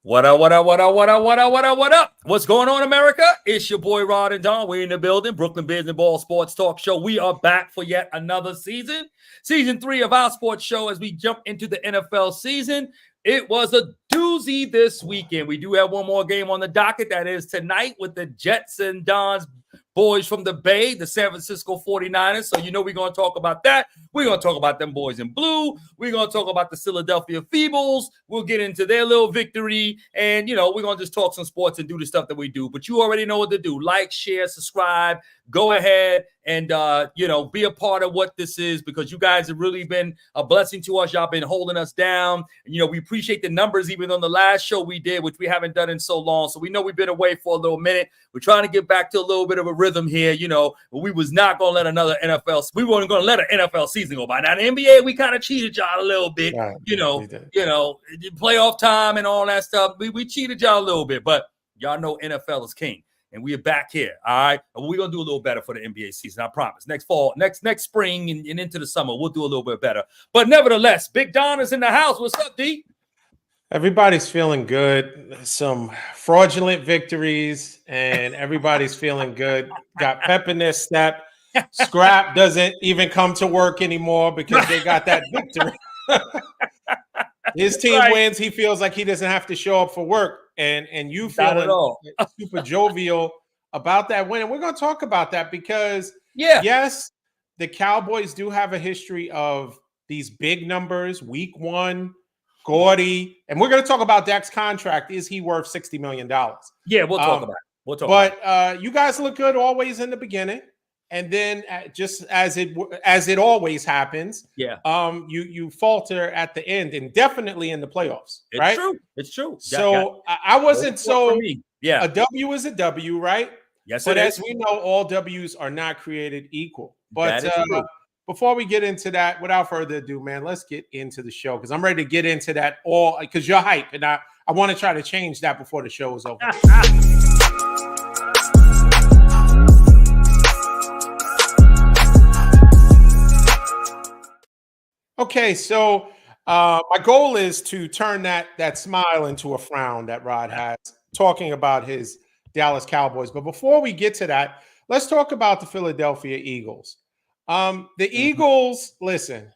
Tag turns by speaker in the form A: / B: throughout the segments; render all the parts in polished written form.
A: What up, what up, what up, what up, what up, what up, what up? What's going on, America? It's your boy Rod and Don. We're in the building, Brooklyn Business Ball Sports Talk Show. We are back for yet another season. Season 3 of our sports show as we jump into the NFL season. It was a doozy this weekend. We do have one more game on the docket. That is tonight with the Jets and Don's boys from the Bay, the San Francisco 49ers. So you know we're going to talk about that. We're going to talk about them boys in blue. We're going to talk about the Philadelphia Feebles. We'll get into their little victory. And, you know, we're going to just talk some sports and do the stuff that we do. But you already know what to do. Like, share, subscribe. Go ahead and, be a part of what this is because you guys have really been a blessing to us. Y'all been holding us down. And, you know, we appreciate the numbers even on the last show we did, which we haven't done in so long. So we know we've been away for a little minute. We're trying to get back to a little bit of a rhythm here, you know, but we was not going to let another NFL. We weren't going to let an NFL season go by. Now, the NBA, we kind of cheated y'all a little bit,
B: right,
A: playoff time and all that stuff. We cheated y'all a little bit, but y'all know NFL is king. And we are back here, all right? And we're going to do a little better for the NBA season, I promise. Next fall, next spring and into the summer, we'll do a little bit better. But nevertheless, Big Don is in the house. What's up, D?
B: Everybody's feeling good. Some fraudulent victories, and everybody's feeling good. Got pep in their step. SKRAPP doesn't even come to work anymore because they got that victory. His team wins. He feels like he doesn't have to show up for work. And you feeling super jovial about that win. And we're going to talk about that because, yes, the Cowboys do have a history of these big numbers, week one, gaudy. And we're going to talk about Dak's contract. Is he worth $60 million?
A: Yeah, we'll talk about it.
B: But you guys look good always in the beginning. And then just as it always happens, you falter at the end and definitely in the playoffs. Right?
A: It's true.
B: So I wasn't so
A: a
B: W is a W, right?
A: Yes,
B: but as we know, all W's are not created equal. But before we get into that, without further ado, man, let's get into the show because I'm ready to get into that all because you're hype, and I want to try to change that before the show is over. Okay, so my goal is to turn that smile into a frown that Rod has, talking about his Dallas Cowboys. But before we get to that, let's talk about the Philadelphia Eagles. The Eagles, listen,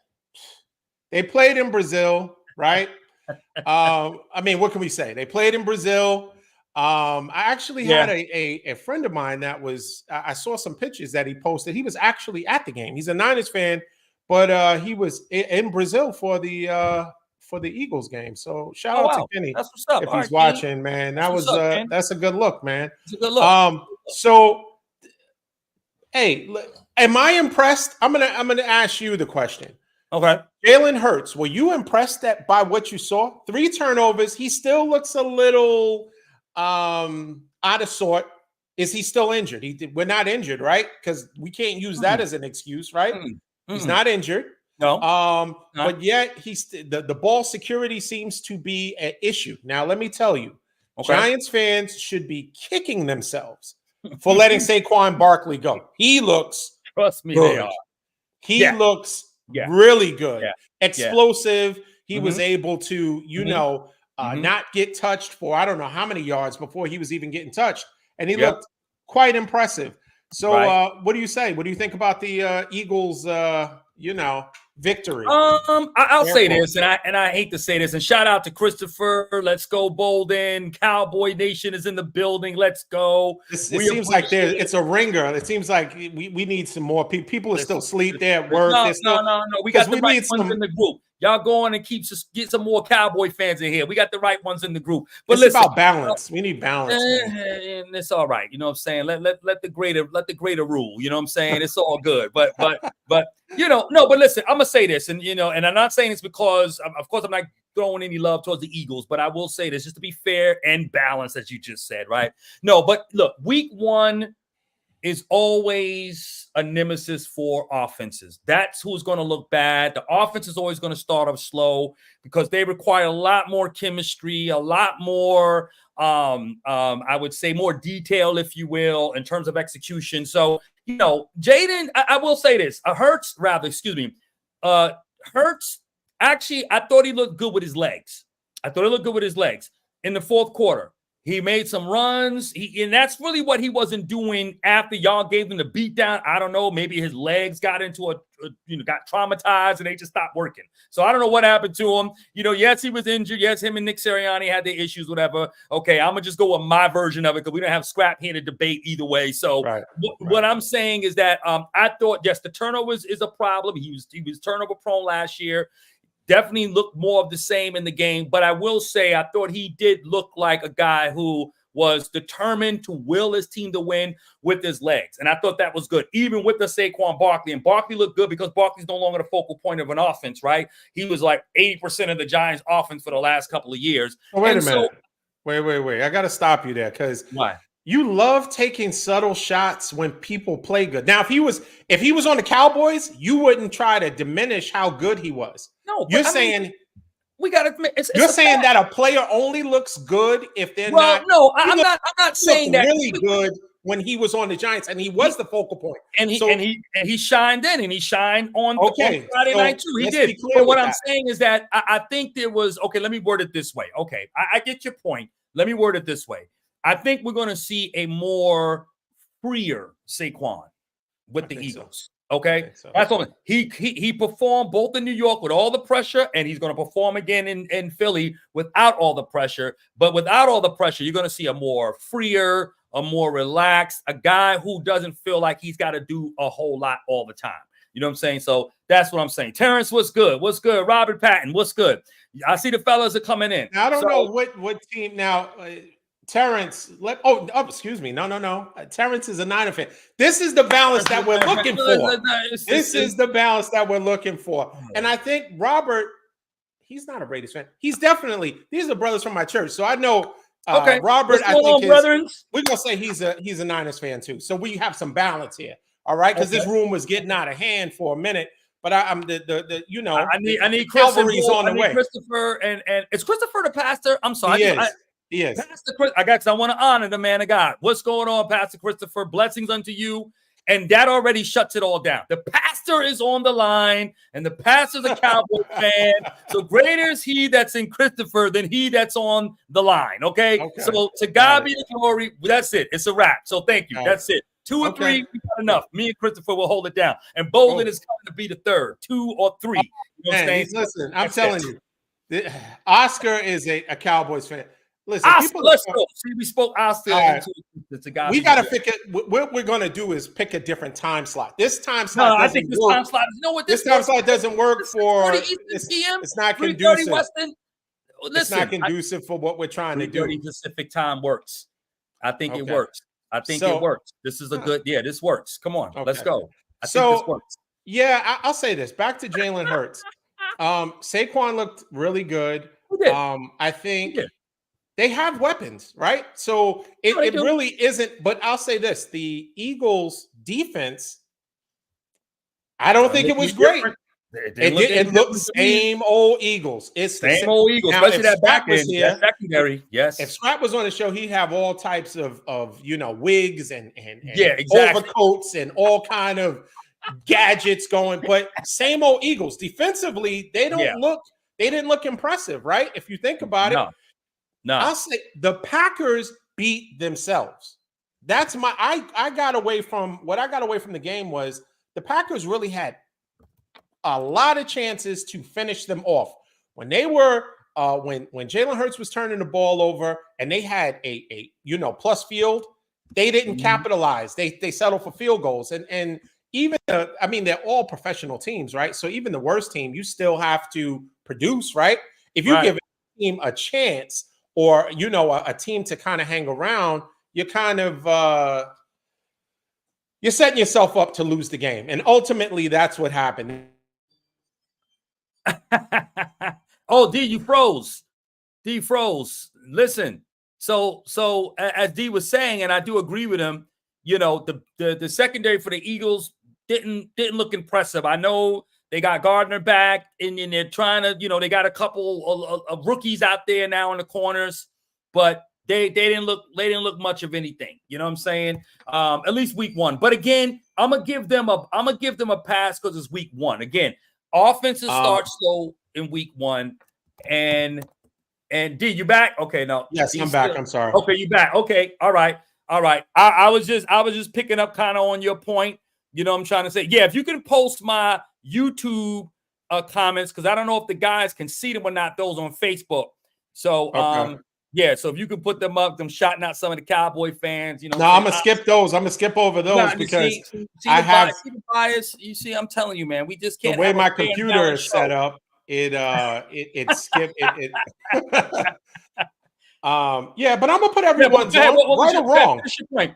B: they played in Brazil, right? What can we say? They played in Brazil. I actually had a friend of mine that was, I saw some pictures that he posted. He was actually at the game. He's a Niners fan. But he was in Brazil for the Eagles game. So shout out to Kenny.
A: That's what's up.
B: If he's watching, man. That's a good look, man.
A: It's a good look.
B: So hey, am I impressed? I'm gonna ask you the question.
A: Okay.
B: Jalen Hurts, were you impressed by what you saw? 3 turnovers. He still looks a little out of sort. Is he still injured? We're not injured, right? Because we can't use that as an excuse, right? He's not injured.
A: No.
B: But yet the ball security seems to be an issue. Now, let me tell you, Giants fans should be kicking themselves for letting Saquon Barkley go. He looks
A: trust me,
B: good.
A: They are.
B: He looks really good. Explosive. He was able to, not get touched for I don't know how many yards before he was even getting touched. And he looked quite impressive. So what do you say? What do you think about the Eagles, victory?
A: I'll say this, and I hate to say this, and shout out to Christopher. Let's go, Bolden. Cowboy Nation is in the building. Let's go.
B: It seems like it's a ringer. It seems like we need some more people. People are still asleep there at work.
A: No. We got the right ones in the group. Y'all go on and get some more Cowboy fans in here. We got the right ones in the group. But
B: it's about balance. We need balance.
A: And it's all right. You know what I'm saying? Let the greater rule. You know what I'm saying? It's all good. But but listen, I'm gonna say this, and and I'm not saying this because of course I'm not throwing any love towards the Eagles, but I will say this just to be fair and balanced, as you just said, right? No, but look, week one is always a nemesis for offenses. That's who's going to look bad. The offense is always going to start off slow because they require a lot more chemistry, a lot more, I would say more detail, if you will, in terms of execution. So, Jaden, I will say this, Hurts, actually, I thought he looked good with his legs. in the fourth quarter. He made some runs. And that's really what he wasn't doing after y'all gave him the beat down. I don't know. Maybe his legs got into got traumatized and they just stopped working. So I don't know what happened to him. Yes, he was injured. Yes, him and Nick Sirianni had their issues, whatever. Okay, I'm going to just go with my version of it because we don't have Scrap here to debate either way. So what I'm saying is that I thought, yes, the turnover is a problem. He was turnover prone last year. Definitely looked more of the same in the game. But I will say I thought he did look like a guy who was determined to will his team to win with his legs. And I thought that was good, even with the Saquon Barkley. And Barkley looked good because Barkley's no longer the focal point of an offense, right? He was like 80% of the Giants' offense for the last couple of years.
B: Oh, wait a minute. Wait. I got to stop you there because
A: why?
B: You love taking subtle shots when people play good. Now, if he was on the Cowboys, you wouldn't try to diminish how good he was.
A: No,
B: you're saying
A: we got to.
B: You're saying that a player only looks good if they're not.
A: No, I'm not saying that
B: really good when he was on the Giants and he was the focal point.
A: And he shined in and he shined on Friday night too. He did. But what I'm saying is that I think there was let me word it this way. Okay, I get your point. Let me word it this way. I think we're going to see a more freer Saquon with the Eagles. So. Okay, that's all. He performed both in New York with all the pressure, and he's going to perform again in Philly without all the pressure. But without all the pressure, you're going to see a more freer, a more relaxed, a guy who doesn't feel like he's got to do a whole lot all the time. You know what I'm saying? So that's what I'm saying. Terrence, what's good? What's good? Robert Patton, what's good? I see the fellas are coming in.
B: Now, I don't know what team now. Terrence, excuse me. No. Terrence is a Niner fan. This is the balance that we're looking for. This is the balance that we're looking for. And I think Robert, he's not a Raiders fan. He's definitely, these are brothers from my church. So I know Robert, I think we're gonna say he's a Niners fan too. So we have some balance here. All right, because this room was getting out of hand for a minute. But I'm I need Calvary's on the way.
A: Christopher and it's Christopher the pastor. I'm sorry.
B: Yes.
A: Pastor Chris, I want to honor the man of God. What's going on, Pastor Christopher? Blessings unto you. And that already shuts it all down. The pastor is on the line, and the pastor's a Cowboy fan. So greater is he that's in Christopher than he that's on the line. Okay? So to God be the glory. That's it. It's a wrap. So thank you. That's it. 2 or 3, we got enough. Me and Christopher will hold it down. And Bolden is coming to be the third. 2 or 3. You know what I'm saying?
B: Listen, I'm telling you, Oscar is a Cowboys fan. Listen,
A: Oscar, let's go. See, we spoke Oscar into guys.
B: We got to pick it. What we're going to do is pick a different time slot. This time slot
A: I think this
B: work.
A: Time slot. You know what?
B: This time slot doesn't work for. It's not conducive.
A: Listen,
B: it's not conducive for what we're trying to do.
A: Pacific time works. I think it works. It works. This is a good. Yeah, this works. Come on, let's go. I think this works.
B: Yeah, I'll say this. Back to Jalen Hurts. Saquon looked really good. I think. They have weapons, right? So it really isn't. But I'll say this: the Eagles' defense, I don't think it was great. It looked same old Eagles. It's
A: same old Eagles, especially that back end, that secondary. Yes.
B: If Scrap was on the show, he'd have all types of wigs and overcoats and all kind of gadgets going. But same old Eagles. Defensively, they didn't look impressive, right? If you think about it. No, I'll say the Packers beat themselves. That's I got away from the game was the Packers really had a lot of chances to finish them off. When they were when Jalen Hurts was turning the ball over and they had a plus field, they didn't capitalize. They settled for field goals. And even they're all professional teams, right? So even the worst team, you still have to produce, right? If you give a team a chance or a team to kind of hang around, you're kind of you're setting yourself up to lose the game. And ultimately that's what happened.
A: Oh, D, you froze. D froze. Listen. So as D was saying, and I do agree with him, the secondary for the Eagles didn't look impressive. I know they got Gardner back, and they're trying to, they got a couple of rookies out there now in the corners, but they didn't look much of anything. You know what I'm saying? At least week 1. But again, I'm gonna give them a pass because it's week 1. Again, offenses start slow in week 1, and And D, you back? Okay, no.
B: Yes,
A: D
B: I'm back.
A: still.
B: I'm sorry.
A: Okay, you back. Okay, all right. I was just picking up kind of on your point. You know what I'm trying to say? Yeah, if you can post my YouTube comments, because I don't know if the guys can see them or not, those on Facebook. So
B: Okay.
A: yeah, so if you can put them up, them shouting out some of the Cowboy fans, you know.
B: No, I'm gonna skip those. I'm gonna skip over those because
A: see
B: I have
A: the bias. You see, I'm telling you, man, we just
B: the
A: can't
B: way
A: have a
B: my
A: fair and
B: computer
A: balanced
B: is
A: show.
B: set up. It skip it. Yeah, but I'm gonna put everyone's on, right or wrong. Right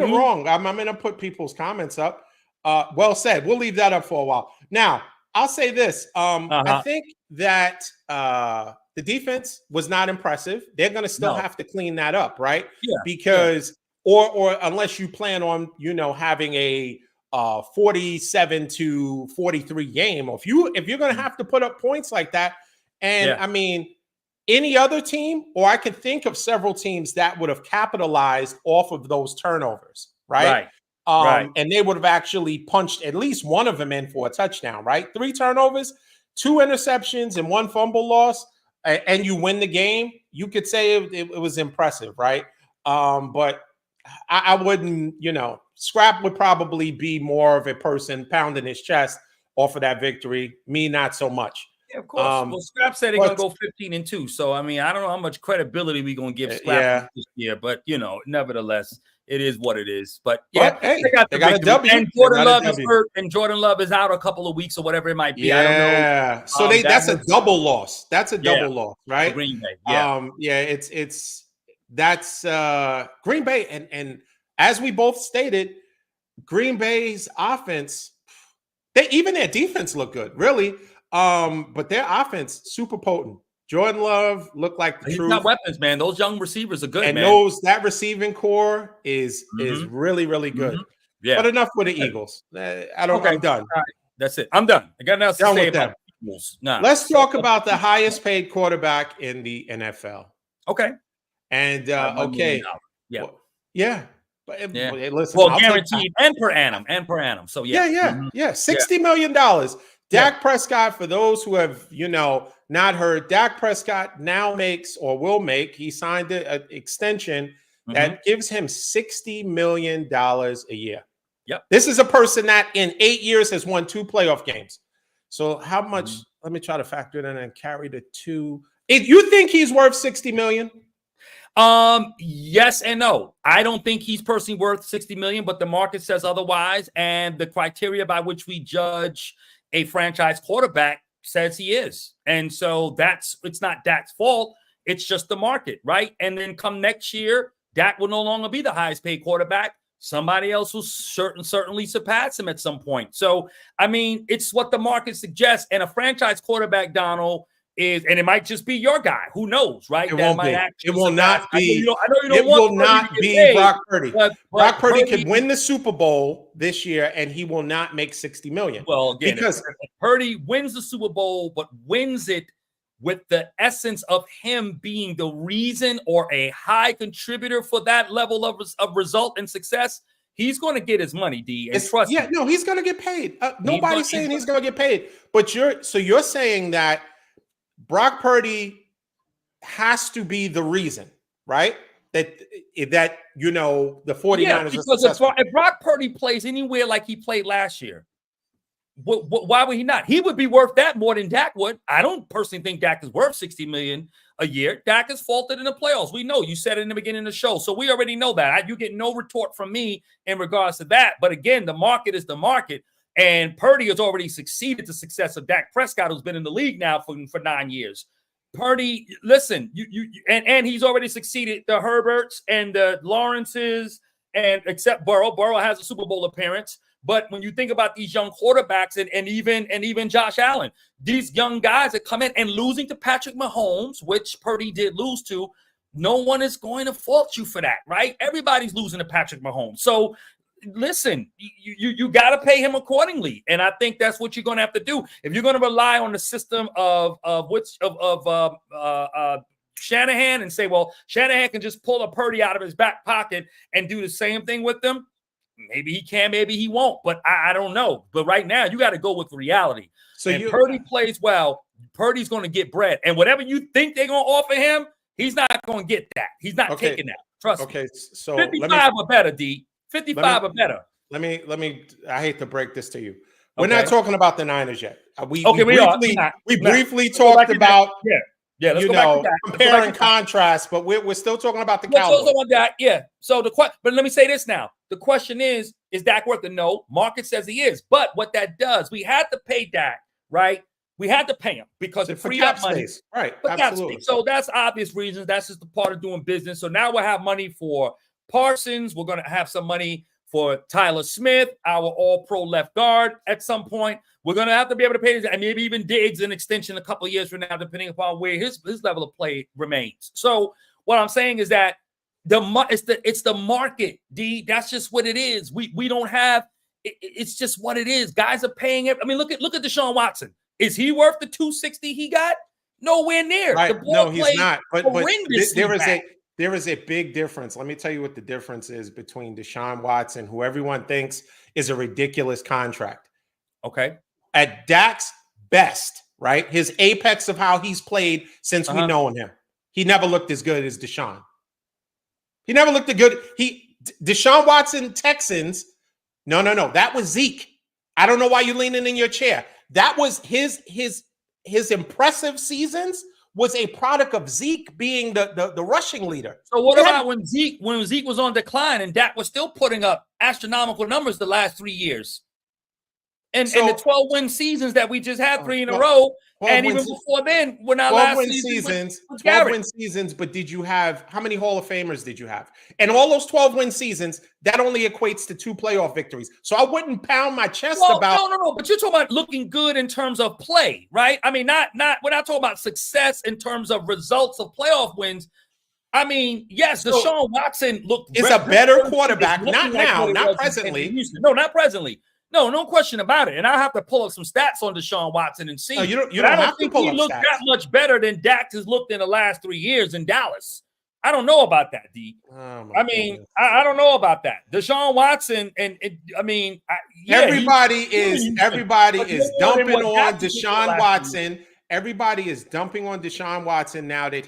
B: or wrong. I'm gonna put people's comments up. Well said. We'll leave that up for a while. Now, I'll say this. I think that the defense was not impressive. They're gonna still have to clean that up, right?
A: Yeah.
B: Because or unless you plan on, having a 47-43 game, or if you're gonna have to put up points like that, and I mean, any other team, or I could think of several teams that would have capitalized off of those turnovers, right? And they would have actually punched at least one of them in for a touchdown, right? 3 turnovers, 2 interceptions, and 1 fumble loss, and you win the game. You could say it was impressive, right? But I wouldn't, Scrap would probably be more of a person pounding his chest off of that victory. Me, not so much.
A: Yeah, of course. Well, Scrap said they're gonna go 15-2. So I mean, I don't know how much credibility we're gonna give Scrap this year, but nevertheless, it is what it is. But yeah,
B: hey,
A: they got
B: a W.
A: And Jordan Love is hurt, and Jordan Love is out a couple of weeks or whatever it might be.
B: Yeah.
A: I don't know.
B: So that's a double loss. That's a double loss, right?
A: Green Bay. Yeah.
B: That's Green Bay, and as we both stated, Green Bay's offense, even their defense looked good, really. But their offense, super potent. Jordan Love looked like the truth.
A: Got weapons, man. Those young receivers are good,
B: and
A: man.
B: That receiving core is really, really good. Yeah. But enough with the Eagles. I'm done.
A: Right. That's it. I'm done. I got nothing to say about the Eagles.
B: Let's talk about the highest paid quarterback in the NFL.
A: Okay.
B: And
A: yeah.
B: But listen,
A: well, guaranteed and per annum. So
B: yeah. $60 million. Dak Prescott, for those who have, not heard, Dak Prescott now makes, or will make, he signed an extension that gives him $60 million a year.
A: Yep.
B: This is a person that in 8 years has won 2 playoff games. So how much, let me try to factor it in and carry the 2. If you think he's worth $60 million?
A: Yes and no. I don't think he's personally worth $60 million, but the market says otherwise. And the criteria by which we judge a franchise quarterback says he is. And so it's not Dak's fault. It's just the market, right? And then come next year, Dak will no longer be the highest paid quarterback. Somebody else will certainly surpass him at some point. So, I mean, it's what the market suggests. And a franchise quarterback, Donald, is, and it might just be your guy. Who knows, right?
B: It won't be. It will not be.
A: I know you don't want
B: will not be Brock Purdy. Brock Purdy could win the Super Bowl this year, and he will not make $60 million.
A: Well, again, because if Purdy wins the Super Bowl, but wins it with the essence of him being the reason or a high contributor for that level of result and success, he's going to get his money, D. And trust me.
B: No, he's going to get paid. Nobody's saying he's going to get paid. But you're saying that Brock Purdy has to be the reason, right? That the 49ers.
A: Yeah, because if Brock Purdy plays anywhere like he played last year, why would he not? He would be worth that more than Dak would. I don't personally think Dak is worth $60 million a year. Dak is faulted in the playoffs. We know. You said it in the beginning of the show, so we already know that. You get no retort from me in regards to that. But again, the market is the market. And Purdy has already succeeded the success of Dak Prescott, who's been in the league now for 9 years. Purdy, listen, and he's already succeeded the Herberts and the Lawrences, and except Burrow. Burrow has a Super Bowl appearance. But when you think about these young quarterbacks and even Josh Allen, these young guys that come in and losing to Patrick Mahomes, which Purdy did lose to, no one is going to fault you for that, right? Everybody's losing to Patrick Mahomes. So listen, you got to pay him accordingly, and I think that's what you're going to have to do if you're going to rely on the system of Shanahan and say, well, Shanahan can just pull a Purdy out of his back pocket and do the same thing with them. Maybe he can, maybe he won't, but I don't know. But right now, you got to go with reality. So Purdy plays well, Purdy's going to get bread. And whatever you think they're going to offer him, he's not going to get that. He's not taking that. Trust me.
B: Okay, so
A: 55 or better, D. 55 or better.
B: Let me. I hate to break this to you. We're not talking about the Niners yet. We briefly talked about
A: let's go back to that.
B: Compare and contrast, but we're still talking about the Cowboys.
A: So but let me say this now. The question is Dak worth it? No. Market says he is. But what that does, we had to pay Dak, right? We had to pay him because it freed up money.
B: Right, absolutely.
A: So that's obvious reasons. That's just the part of doing business. So now we'll have money for Parsons. We're going to have some money for Tyler Smith, our all-pro left guard at some point. We're going to have to be able to pay this, and maybe even Diggs an extension a couple of years from now, depending upon where his level of play remains. So what I'm saying is that it's the market, D. That's just what it is. We don't have it's just what it is. Guys are paying it. I mean, look at Deshaun Watson. Is he worth the $260 he got? Nowhere near.
B: Right. No, he's not. But there is a big difference. Let me tell you what the difference is between Deshaun Watson, who everyone thinks is a ridiculous contract.
A: Okay.
B: At Dak's best, right? His apex of how he's played since we've known him. He never looked as good as Deshaun. He never looked good. Deshaun Watson, Texans. No. That was Zeke. I don't know why you're leaning in your chair. That was his impressive seasons was a product of Zeke being the rushing leader.
A: So what about when Zeke was on decline and Dak was still putting up astronomical numbers the last 3 years? And the 12-win seasons that we just had 3 in a row, and even before then, when our last season was
B: 12-win seasons, but did you have, how many Hall of Famers did you have? And all those 12-win seasons, that only equates to 2 playoff victories. So I wouldn't pound my chest about.
A: No, but you're talking about looking good in terms of play, right? I mean, we're not talking about success in terms of results of playoff wins. I mean, yes, Deshaun Watson
B: is a better quarterback, not now, not presently.
A: No, not presently. No question about it. And I'll have to pull up some stats on Deshaun Watson and see.
B: No, you don't have to pull up stats. He looked
A: that much better than Dak has looked in the last 3 years in Dallas. I don't know about that, D. I mean, I don't know about that. Deshaun Watson,
B: everybody is dumping on Deshaun Watson. Everybody is dumping on Deshaun Watson now that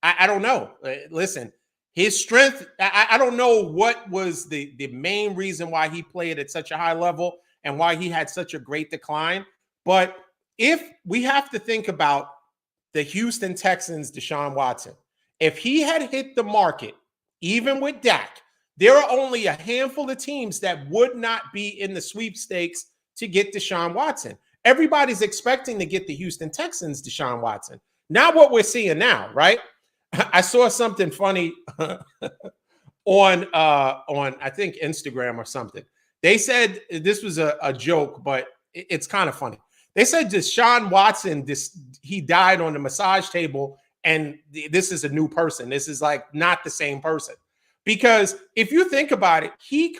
B: I don't know. Listen. His strength, I don't know what was the main reason why he played at such a high level and why he had such a great decline. But if we have to think about the Houston Texans, Deshaun Watson, if he had hit the market, even with Dak, there are only a handful of teams that would not be in the sweepstakes to get Deshaun Watson. Everybody's expecting to get the Houston Texans, Deshaun Watson. Not what we're seeing now, right? I saw something funny on I think Instagram or something. They said this was a joke, but it's kind of funny. They said Deshaun Watson, he died on the massage table, and this is a new person. This is like not the same person. Because if you think about it, he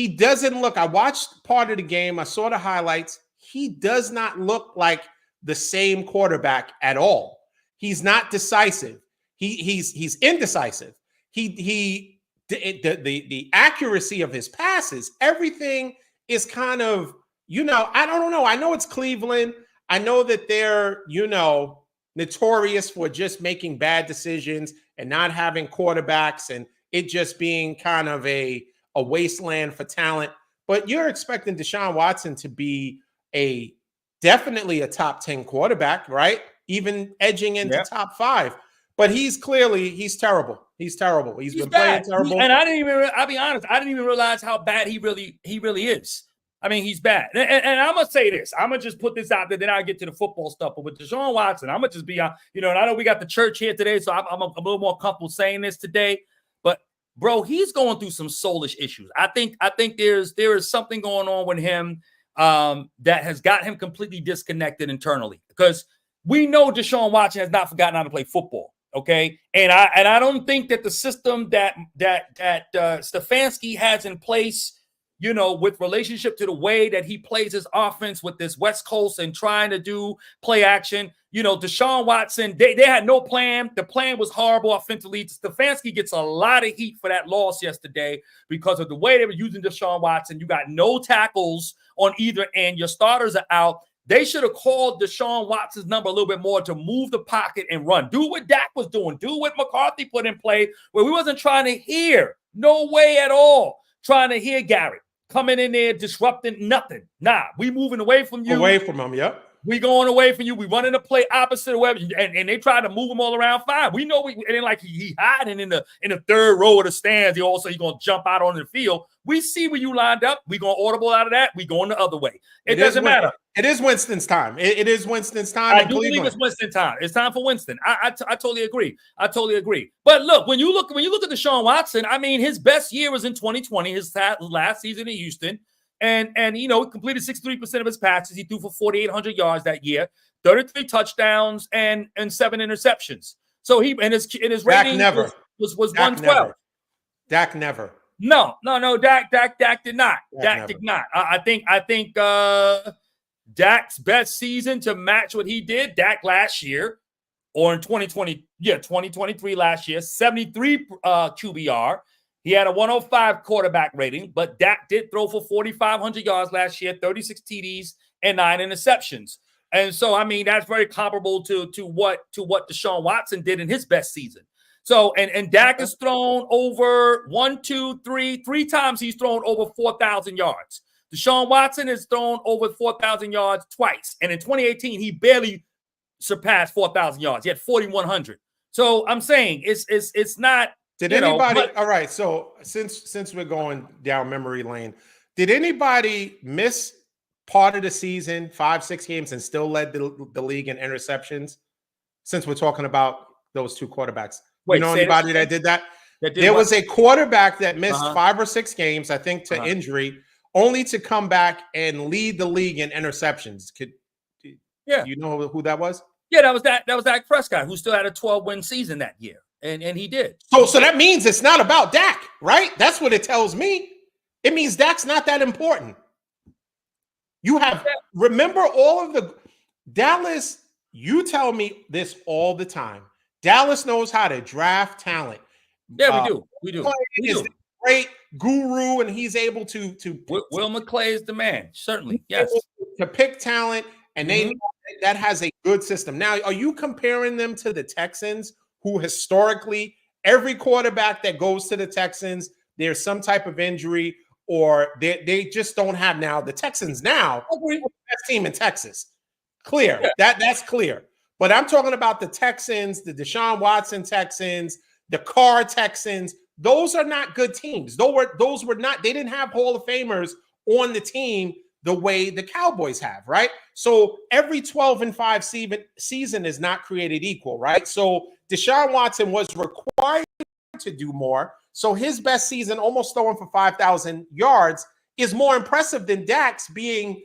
B: doesn't look. I watched part of the game. I saw the highlights. He does not look like the same quarterback at all. He's not decisive. He's indecisive. The accuracy of his passes, everything is kind of, I don't know. I know it's Cleveland. I know that they're, notorious for just making bad decisions and not having quarterbacks and it just being kind of a wasteland for talent. But you're expecting Deshaun Watson to be definitely a top 10 quarterback, right? Even edging into top 5. But he's terrible. He's terrible. He's been playing terrible.
A: And I'll be honest, I didn't even realize how bad he really is. I mean, he's bad. And I'm going to say this. I'm going to just put this out there, then I'll get to the football stuff. But with Deshaun Watson, I'm going to just be on, and I know we got the church here today, so I'm a little more comfortable saying this today. But, bro, he's going through some soulish issues. I think there is something going on with him that has got him completely disconnected internally. Because we know Deshaun Watson has not forgotten how to play football, okay? And I don't think that the system that Stefanski has in place, with relationship to the way that he plays his offense with this West Coast and trying to do play action, Deshaun Watson, they had no plan. The plan was horrible offensively. Stefanski gets a lot of heat for that loss yesterday because of the way they were using Deshaun Watson. You got no tackles on either end. Your starters are out. they should have called Deshaun Watson's number a little bit more to move the pocket and run. Do what Dak was doing. Do what McCarthy put in play, where we wasn't trying to hear. No way at all. Trying to hear Garrett coming in there, disrupting nothing. Nah, we moving away from you.
B: Away from him, yep.
A: We going away from you. We running the play opposite of where, and they tried to move him all around. Fine. We know it ain't like he hiding in the third row of the stands. He's gonna jump out on the field. We see where you lined up. We gonna audible out of that. We going the other way. It doesn't matter.
B: It is Winston's time. It is Winston's time.
A: I do believe it's Winston's time. It's time for Winston. I totally agree. I totally agree. But look, when you look at Deshaun Watson, I mean, his best year was in 2020, his last season in Houston. And he completed 63% of his passes. He threw for 4,800 yards that year, 33 touchdowns and 7 interceptions. So his rating was 112.
B: Dak never.
A: No. Dak did not. Dak did not. I think Dak's best season to match what he did, Dak last year, or in 2023 last year, 73 QBR. He had a 105 quarterback rating, but Dak did throw for 4,500 yards last year, 36 TDs and 9 interceptions. And so, I mean, that's very comparable to what Deshaun Watson did in his best season. So, and Dak has thrown over three times he's thrown over 4,000 yards. Deshaun Watson has thrown over 4,000 yards twice. And in 2018, he barely surpassed 4,000 yards. He had 4,100. So I'm saying it's not.
B: Did anybody? All right. So since we're going down memory lane, did anybody miss part of the season, 5-6 games, and still led the league in interceptions? Since we're talking about those two quarterbacks, anybody that did that? There was a quarterback that missed 5 or 6 games, I think, to injury, only to come back and lead the league in interceptions. You know who that was?
A: Yeah, that was Dak Prescott, who still had a 12-win season that year. And he did.
B: So that means it's not about Dak, right? That's what it tells me. It means Dak's not that important. Remember all of the Dallas, you tell me this all the time. Dallas knows how to draft talent.
A: Yeah, we do.
B: He's a great guru, and he's able to
A: Will McClay is the man, certainly. Yes.
B: To pick talent, and that has a good system. Now, are you comparing them to the Texans, who historically every quarterback that goes to the Texans, there's some type of injury, or they just don't have now. The Texans now, the best team in Texas. Clear. Yeah. That's clear. But I'm talking about the Texans, the Deshaun Watson Texans, the Carr Texans. Those are not good teams. Those were not, they didn't have Hall of Famers on the team the way the Cowboys have, right? So every 12-5 season is not created equal, right? So Deshaun Watson was required to do more. So his best season, almost throwing for 5,000 yards, is more impressive than Dak's being,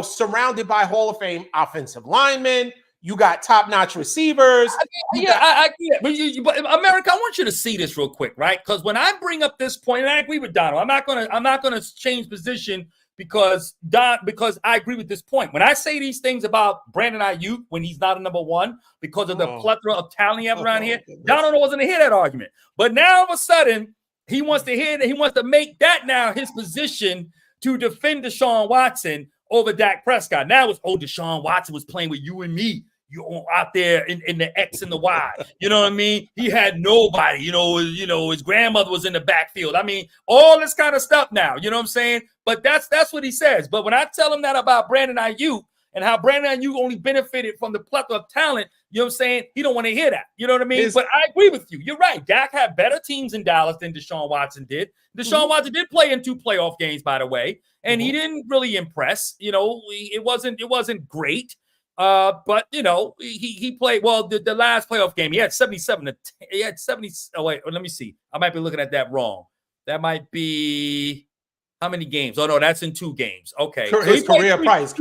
B: surrounded by Hall of Fame offensive linemen. You got top-notch receivers.
A: I get it. But America, I want you to see this real quick, right? Because when I bring up this point, and I agree with Donald, I'm not gonna change position because I agree with this point. When I say these things about Brandon Ayuk when he's not a number one because of the plethora of talent you have around here, Donald wasn't to hear that argument. But now all of a sudden he wants to hear that. He wants to make that now his position to defend Deshaun Watson over Dak Prescott. Now it's Deshaun Watson was playing with you and me. You out there in the X and the Y. You know what I mean? He had nobody. His grandmother was in the backfield. I mean, all this kind of stuff now. You know what I'm saying? But that's what he says. But when I tell him that about Brandon Ayuk and how Brandon Ayuk only benefited from the plethora of talent, you know what I'm saying? He don't want to hear that. You know what I mean? But I agree with you. You're right. Dak had better teams in Dallas than Deshaun Watson did. Deshaun Watson did play in 2 playoff games, by the way, and he didn't really impress. It wasn't great. But he played well. The last playoff game, he had 77. He had 70. Oh wait, let me see. I might be looking at that wrong. That might be how many games? Oh no, that's in 2 games. Okay,
B: his career playoff.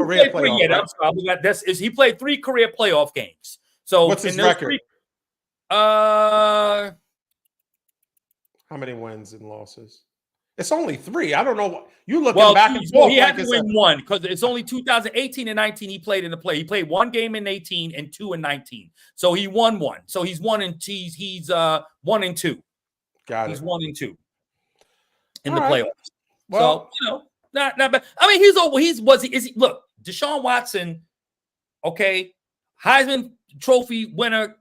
A: Yeah, he played 3 career playoff games. So
B: what's his record?
A: How
B: many wins and losses? It's only 3. I don't know. You looking back and forth.
A: He had to win 1 because it's only 2018 and 19 he played in the play. He played 1 game in 18 and 2 in 19. So he won 1. So he's 1 and 1 and 2.
B: Got it.
A: He's 1 and 2 in the playoffs.
B: Well,
A: so not bad. I mean, look, Deshaun Watson okay, Heisman Trophy winner,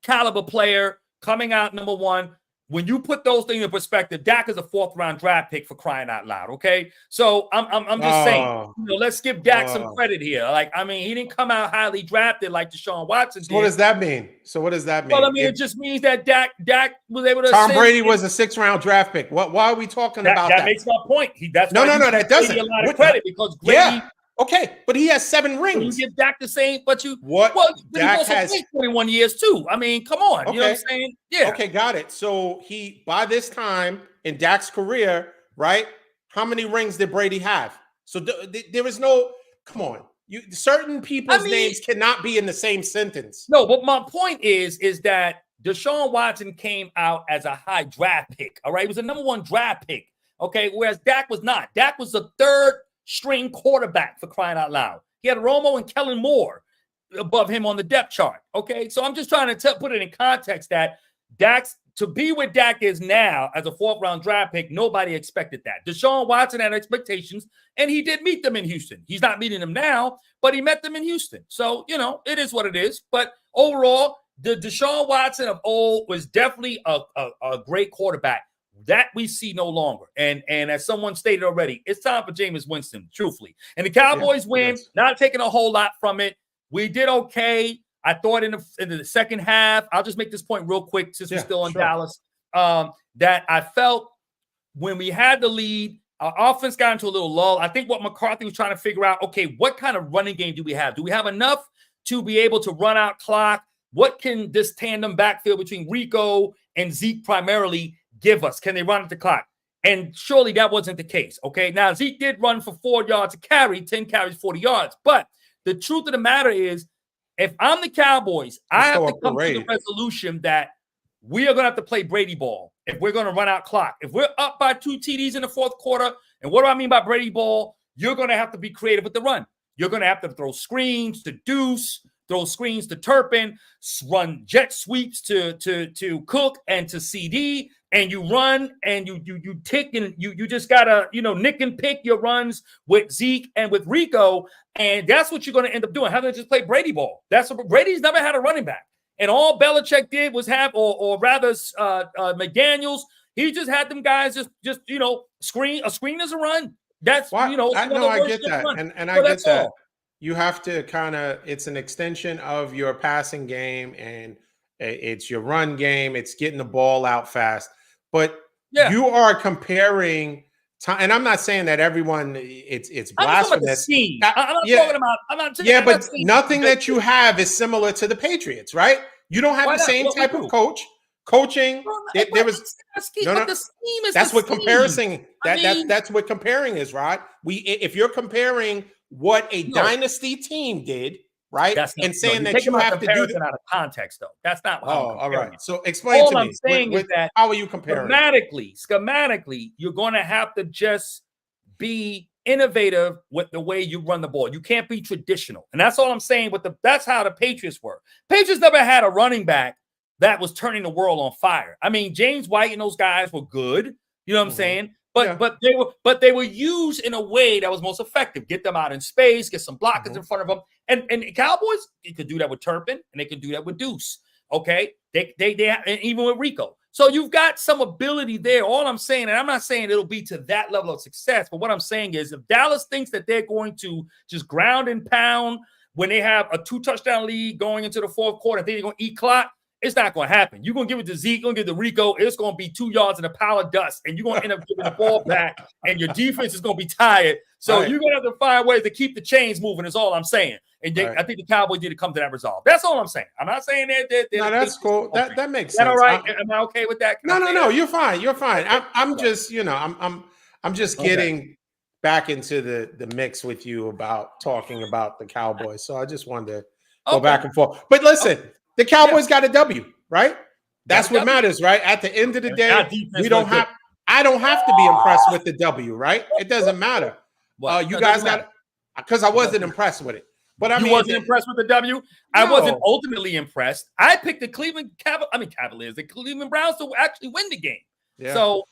A: caliber player, coming out number one. When you put those things in perspective, Dak is a 4th-round draft pick, for crying out loud. Okay, so I'm just saying, let's give Dak some credit here. Like, I mean, he didn't come out highly drafted like Deshaun Watson did.
B: What does that mean?
A: Well, I mean, it just means that Dak was able to.
B: Tom Brady was a 6th-round draft pick. Why are we talking about that?
A: That makes my point. No,
B: that doesn't.
A: A lot of credit because Brady.
B: Okay, but he has 7 rings.
A: You give Dak the same, but you
B: what?
A: Well,
B: Dak
A: he has 21 years too. I mean, come on, you know what I'm saying? Yeah.
B: Okay, got it. So he, by this time in Dak's career, right? How many rings did Brady have? So there is no. Come on, certain people's names cannot be in the same sentence.
A: No, but my point is that Deshaun Watson came out as a high draft pick. All right, he was a number 1 draft pick. Okay, whereas Dak was not. Dak was the 3rd-string quarterback, for crying out loud. He had Romo and Kellen Moore above him on the depth chart. Okay, so I'm just trying to put it in context that to be where Dak is now as a 4th-round draft pick, nobody expected that. Deshaun Watson had expectations, and he did meet them in Houston. He's not meeting them now, but he met them in Houston. So, it is what it is. But overall, the Deshaun Watson of old was definitely a great quarterback. That we see no longer. And as someone stated already, it's time for Jameis Winston, truthfully. And the Cowboys win, not taking a whole lot from it. We did okay. I thought in the second half, I'll just make this point real quick since we're still in Dallas, that I felt when we had the lead, our offense got into a little lull. I think what McCarthy was trying to figure out, okay, what kind of running game do we have? Do we have enough to be able to run out clock? What can this tandem backfield between Rico and Zeke primarily give us? Can they run at the clock? And surely that wasn't the case, okay? Now, Zeke did run for 4 yards a carry, 10 carries, 40 yards. But the truth of the matter is, if I'm the Cowboys, I have to come to the resolution that we are going to have to play Brady ball if we're going to run out clock. If we're up by 2 TDs in the 4th quarter, and what do I mean by Brady ball? You're going to have to be creative with the run. You're going to have to throw screens to Deuce, throw screens to Turpin, run jet sweeps to Cook and to CD, and you run and you tick and you just gotta nick and pick your runs with Zeke and with Rico, and that's what you're going to end up doing. Having to just play Brady ball. That's what Brady's never had a running back, and all Belichick did was have, or rather, McDaniels. He just had them guys just screen is a run. That's
B: I get that, and I get that. You have to it's an extension of your passing game, and it's your run game. It's getting the ball out fast. But you are comparing time, and I'm not saying that everyone it's blasphemous. But nothing that you have is similar to the Patriots, right? You don't have the same type of coaching. That's what comparison. That's what comparing is, Rod. If you're comparing what a dynasty team did, right? Saying that you have to do that
A: out of context, though. That's not how
B: all right. So explain to me.
A: All I'm saying is that
B: how are you comparing?
A: Schematically, you're going to have to just be innovative with the way you run the ball. You can't be traditional, and that's all I'm saying. That's how the Patriots were. Patriots never had a running back that was turning the world on fire. I mean, James White and those guys were good. You know what I'm saying? But they were used in a way that was most effective. Get them out in space, get some blockers in front of them. And the Cowboys, you could do that with Turpin, and they could do that with Deuce. Okay, they and even with Rico. So you've got some ability there. All I'm saying, and I'm not saying it'll be to that level of success, but what I'm saying is, if Dallas thinks that they're going to just ground and pound when they have a 2-touchdown lead going into the 4th quarter, and they're going to eat clock, it's not going to happen. You're going to give it to Zeke, you're going to give it to Rico. It's going to be 2 yards in a pile of dust, and you're going to end up giving the ball back, and your defense is going to be tired. So you're going to have to find ways to keep the chains moving is all I'm saying. And I think the Cowboys need to come to that resolve. That's all I'm saying. I'm not saying that.
B: No, that's cool.
A: Okay.
B: That makes
A: sense.
B: That
A: all right? Am I okay with that?
B: No. You're fine. You're fine. I'm just, I'm just getting back into the mix with you about talking about the Cowboys. So I just wanted to go back and forth. But listen, the Cowboys got a W, right? That's what matters, right? At the end of the day, I don't have to be impressed with the W, right? It doesn't matter. You guys got, because I wasn't impressed with it. But I mean,
A: you wasn't impressed with the W? No. I wasn't ultimately impressed. I picked the Cavaliers, the Cleveland Browns to actually win the game. Yeah. So,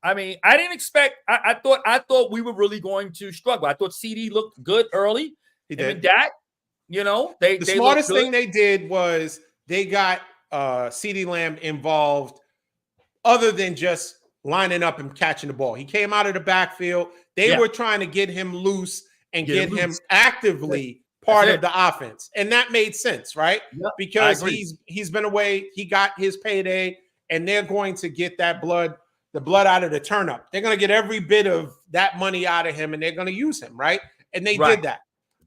A: I mean, I didn't expect, I thought we were really going to struggle. I thought CD looked good early.
B: He did.
A: And Dak, You know,
B: The
A: they look
B: smartest
A: good.
B: thing they did was they got CeeDee Lamb involved other than just lining up and catching the ball. He came out of the backfield. They were trying to get him loose and get him actively part of the offense. And that made sense, right?
A: Yep,
B: because he's been away. He got his payday, and they're going to get the blood out of the turnip. They're going to get every bit of that money out of him, and they're going to use him, right? And they did that.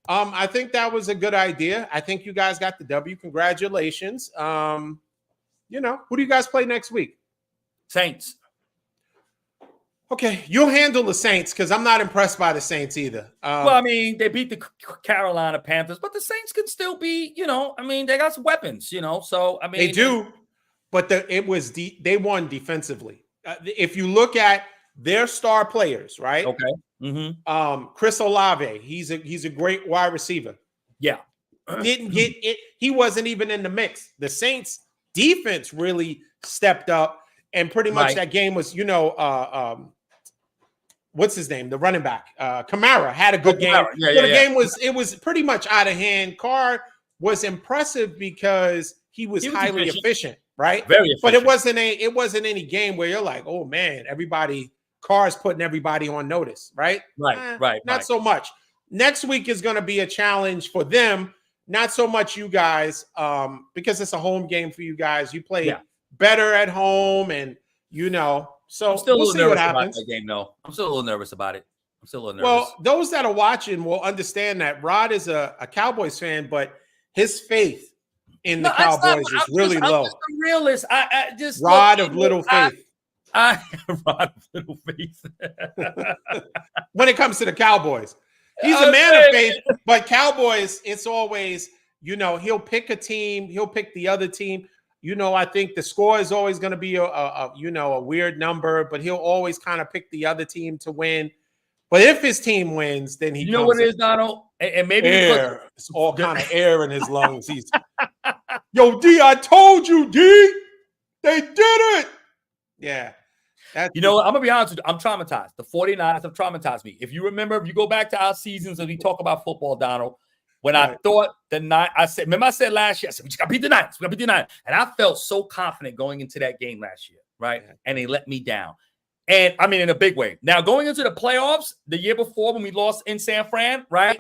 B: I think that was a good idea. I think you guys got the W. Congratulations. Who do you guys play next week?
A: Saints.
B: Okay, you'll handle the Saints because I'm not impressed by the Saints either.
A: Well, I mean, they beat the Carolina Panthers, but the Saints can still be, they got some weapons, So I mean,
B: they do, but they won defensively. If you look at their star players, right?
A: Okay. Mm-hmm.
B: Chris Olave, he's a great wide receiver.
A: Yeah,
B: didn't get it. He wasn't even in the mix. The Saints defense really stepped up, and pretty much that game was, what's his name? The running back, Kamara had a good game. The game was pretty much out of hand. Carr was impressive because he was highly efficient, right?
A: Very efficient.
B: But it wasn't any game where you're like, oh man, Carr's putting everybody on notice, right?
A: Right.
B: Not so much. Next week is going to be a challenge for them. Not so much you guys, because it's a home game for you guys. You play better at home, and so
A: I'm still
B: we'll see what happens.
A: About that game, though. I'm still a little nervous about it.
B: Well, those that are watching will understand that Rod is a Cowboys fan, but his faith in the Cowboys is really low.
A: I'm just a realist. I just
B: Rod of little faith.
A: Rod of little faith.
B: When it comes to the Cowboys, he's a man of faith. But Cowboys, it's always he'll pick a team, he'll pick the other team. I think the score is always going to be a weird number, but he'll always kind of pick the other team to win. But if his team wins, then he
A: what it is, Donald, and maybe
B: air. It's all kind of air in his lungs. He's yo, D, I told you, D, they did it. Yeah.
A: You know what? I'm gonna be honest with you. I'm traumatized. The 49ers have traumatized me. If you go back to our seasons as we talk about football, Donald. When I thought I said last year, I said, we just got to beat the Niners. We got to beat the Niners. And I felt so confident going into that game last year, right? Yeah. And they let me down. And I mean, in a big way. Now, going into the playoffs the year before when we lost in San Fran, right?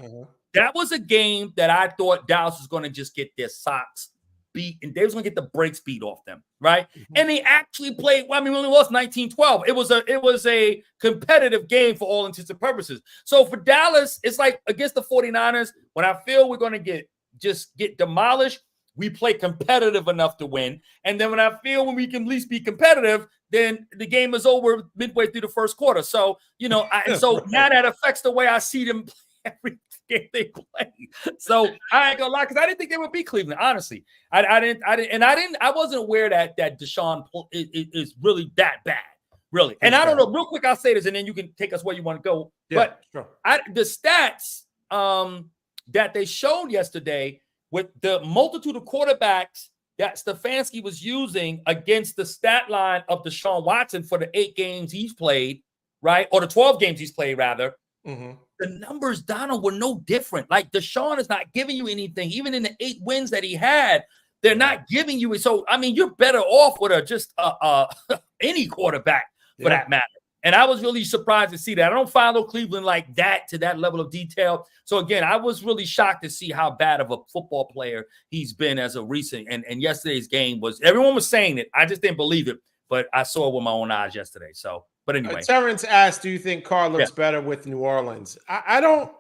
A: That was a game that I thought Dallas was going to just get their socks beat, and they was going to get the brakes beat off them, right? And they actually played. Well, I mean, we only lost 19-12. It was a competitive game for all intents and purposes. So for Dallas, it's like against the 49ers, when I feel we're going to get demolished, we play competitive enough to win. And then when I feel when we can at least be competitive, then the game is over midway through the first quarter. So now that affects the way I see them play every game they play. So I ain't gonna lie, because I didn't think they would beat Cleveland. Honestly, I wasn't aware that Deshaun is really that bad, really. And I don't know. Real quick, I'll say this, and then you can take us where you want to go. Yeah, but the stats that they showed yesterday with the multitude of quarterbacks that Stefanski was using against the stat line of Deshaun Watson for the 8 games he's played, right, or the 12 games he's played rather. The numbers, Donald, were no different. Like Deshaun is not giving you anything. Even in the 8 wins that he had, they're not giving you it. So, I mean, you're better off with any quarterback for that matter. And I was really surprised to see that. I don't follow Cleveland like that to that level of detail. So, again, I was really shocked to see how bad of a football player he's been as a recent. And yesterday's game was – everyone was saying it. I just didn't believe it. But I saw it with my own eyes yesterday. So, but anyway.
B: Terrence asked, do you think Carr looks better with New Orleans? I don't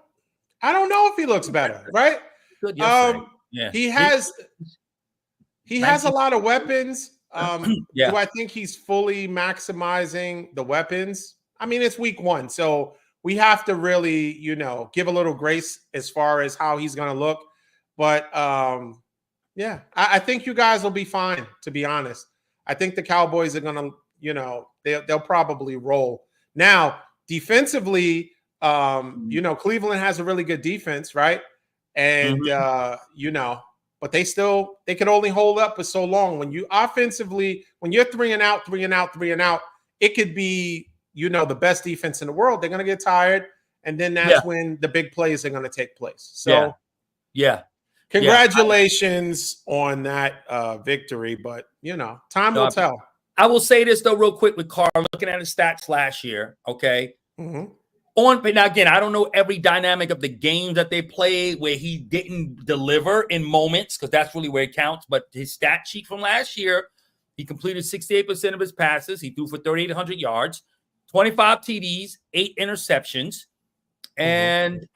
B: know if he looks better, right? He has a lot of weapons. Do I think he's fully maximizing the weapons? I mean, it's week 1, so we have to really, give a little grace as far as how he's going to look. But I think you guys will be fine, to be honest. I think the Cowboys are going to, they'll probably roll. Now, defensively, Cleveland has a really good defense, right? And, but they can only hold up for so long. When you offensively, when you're 3 and out, it could be, the best defense in the world. They're going to get tired. And then that's when the big plays are going to take place. So, Congratulations on that victory, but time will tell.
A: I will say this though, real quick with Carr, looking at his stats last year. Okay.
B: Mm-hmm.
A: Now again, I don't know every dynamic of the games that they played where he didn't deliver in moments, because that's really where it counts. But his stat sheet from last year, he completed 68% of his passes. He threw for 3,800 yards, 25 TDs, 8 interceptions, and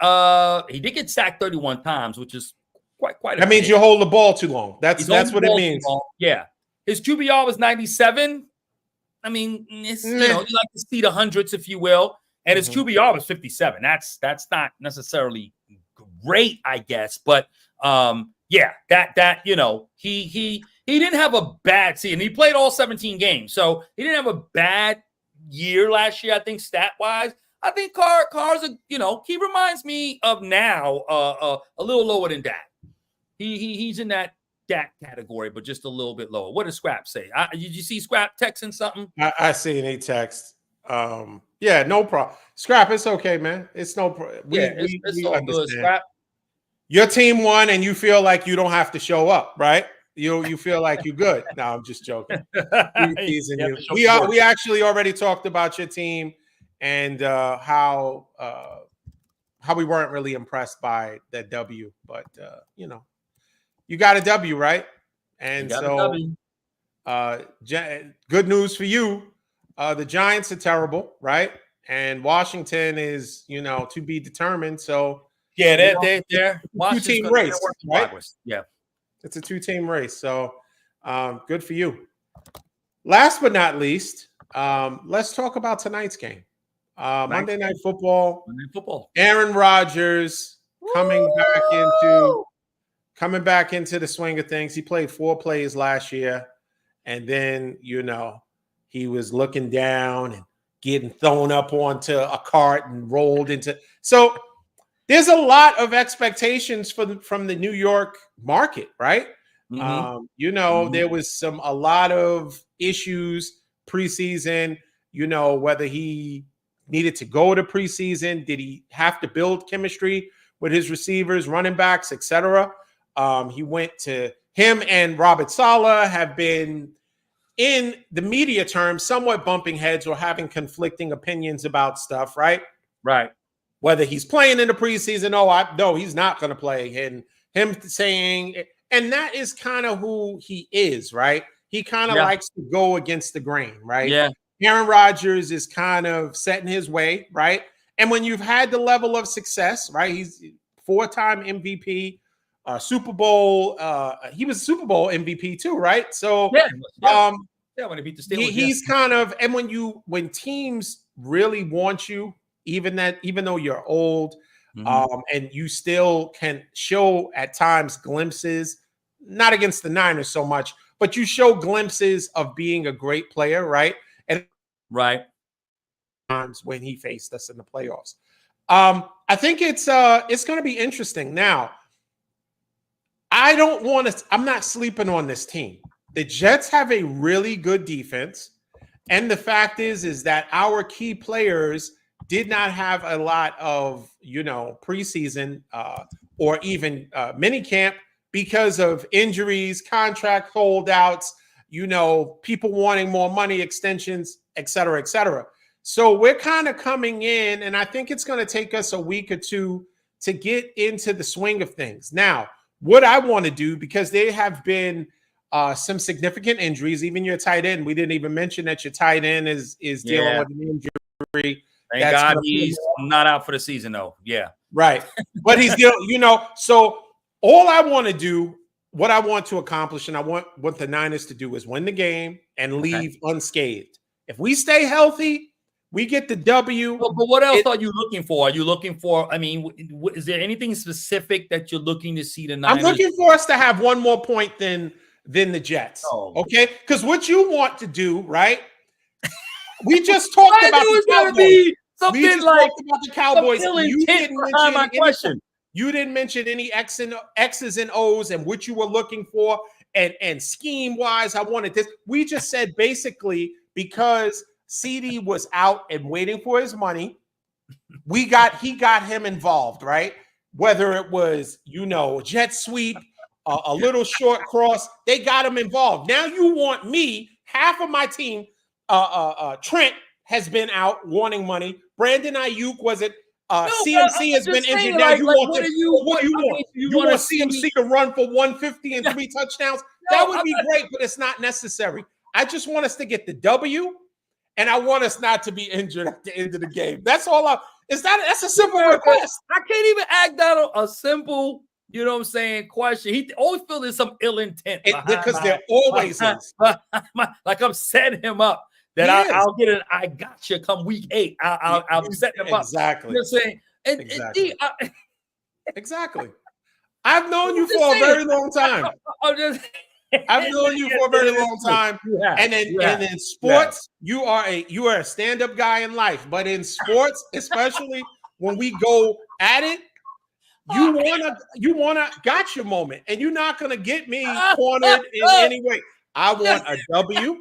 A: he did get sacked 31 times, which is quite.
B: That means you hold the ball too long. That's what it means.
A: Yeah, his QBR was 97. I mean, it's, you like to see the hundreds, if you will. And his QBR was 57. That's not necessarily great, I guess. But he didn't have a bad season. He played all 17 games, so he didn't have a bad year last year. I think stat wise, I think Carr's he reminds me of now a little lower than Dak. He's in that Dak category, but just a little bit lower. What does SKRAPP say? Did you see SKRAPP texting something?
B: I see an text. Yeah, no problem. SKRAPP, it's okay, man. It's no problem. We
A: all
B: understand.
A: good, SKRAPP.
B: Your team won, and you feel like you don't have to show up, right? You feel like you're good. No, I'm just joking. We actually already talked about your team and how we weren't really impressed by that W, but you got a W, right? And so good news for you. The Giants are terrible, right? And Washington is, to be determined. So
A: they're
B: two-team race, right?
A: Yeah,
B: it's a two-team race. So good for you. Last but not least, let's talk about tonight's game. Monday Night Football. Aaron Rodgers coming back into the swing of things. He played 4 plays last year, and then he was looking down and getting thrown up onto a cart and rolled into. So there's a lot of expectations from the New York market, right?
A: Mm-hmm.
B: There was a lot of issues preseason. Whether he needed to go to preseason, did he have to build chemistry with his receivers, running backs, etc. He went to him and Robert Saleh have been, in the media terms, somewhat bumping heads or having conflicting opinions about stuff, right?
A: Right.
B: Whether he's playing in the preseason, no, he's not going to play. And him saying, and that is kind of who he is, right? He kind of likes to go against the grain, right?
A: Yeah.
B: Aaron Rodgers is kind of set in his way, right? And when you've had the level of success, right? He's 4-time MVP, Super Bowl. He was Super Bowl MVP too, right? So
A: when he beat the Steelers,
B: he's kind of, and when teams really want you, even though you're old, and you still can show at times glimpses, not against the Niners so much, but you show glimpses of being a great player, right? And times when he faced us in the playoffs. I think it's going to be interesting. Now, I'm not sleeping on this team. The Jets have a really good defense. And the fact is that our key players did not have a lot of, preseason or even minicamp because of injuries, contract holdouts, people wanting more money, extensions, et cetera, et cetera. So we're kind of coming in, and I think it's going to take us a week or two to get into the swing of things. Now, what I want to do, because there have been some significant injuries, even your tight end. We didn't even mention that your tight end is dealing with an injury.
A: Thank God he's not out for the season, though. Yeah.
B: Right. But he's dealing, so all I want to do, what I want to accomplish, and I want what the Niners to do is win the game and leave unscathed. If we stay healthy, we get the W.
A: But what else are you looking for? Are you looking for, is there anything specific that you're looking to see the Niners?
B: I'm looking for us to have one more point than the Jets. Okay? Because what you want to do, right? We just talked about the Cowboys.
A: Something
B: we just
A: like
B: talked about the Cowboys.
A: You didn't mention my question.
B: You didn't mention any X's and O's and what you were looking for and scheme-wise, I wanted this. We just said basically because CD was out and waiting for his money, he got him involved, right? whether it was, jet sweep, a little short cross, they got him involved. Now you want me, half of my team, Trent has been out wanting money. Brandon Ayuk, was it? CMC has been injured. Now you want what do you want? You want CMC to run for 150 and 3 touchdowns? That would be great, but it's not necessary. I just want us to get the W, and I want us not to be injured at the end of the game. That's all. That's a simple request.
A: I can't even act that a simple, question. He always feels there's some ill intent
B: because there always is.
A: Like I'm setting him up. That I'll get it. I got you. Come week 8, I'll set them up.
B: Exactly.
A: You know what I'm saying?
B: Exactly. Exactly. I've known you for a very long time. I've known you for a very long time. And in sports, you are a stand-up guy in life. But in sports, especially when we go at it, you wanna gotcha moment, and you're not gonna get me cornered in any way. I want a W.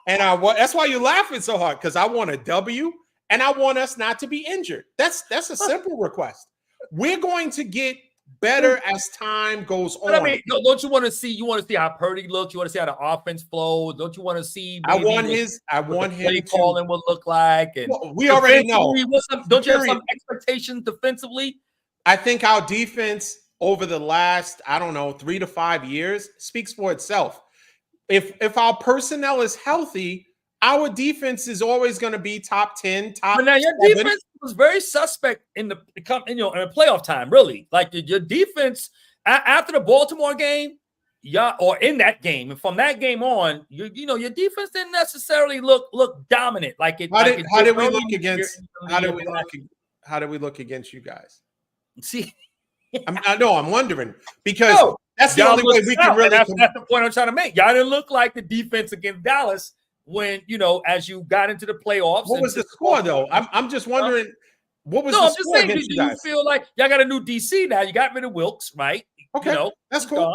B: And that's why you're laughing so hard, because I want a W and I want us not to be injured. That's a simple request. We're going to get better as time goes on.
A: I mean, don't you want to see how Purdy looks? You want to see how the offense flows? Don't you want to see?
B: I want him
A: play calling will look like. And
B: we already know.
A: Don't you have some expectations defensively?
B: I think our defense over the last 3 to 5 years speaks for itself. If our personnel is healthy, our defense is always going to be top 10, top. But now your 7.
A: Defense was very suspect in the playoff time. Really, like your defense after the Baltimore game, or in that game, and from that game on, your defense didn't necessarily look dominant. Like it.
B: How did we look against? How did we look against you guys?
A: See,
B: I'm wondering because. That's the only way we can really.
A: That's the point I'm trying to make. Y'all didn't look like the defense against Dallas when as you got into the playoffs.
B: What was the score though? I'm just wondering. What was the score against you guys?
A: Do you feel like y'all got a new DC now? You got rid of Wilkes, right?
B: Okay, that's cool.
A: Gone.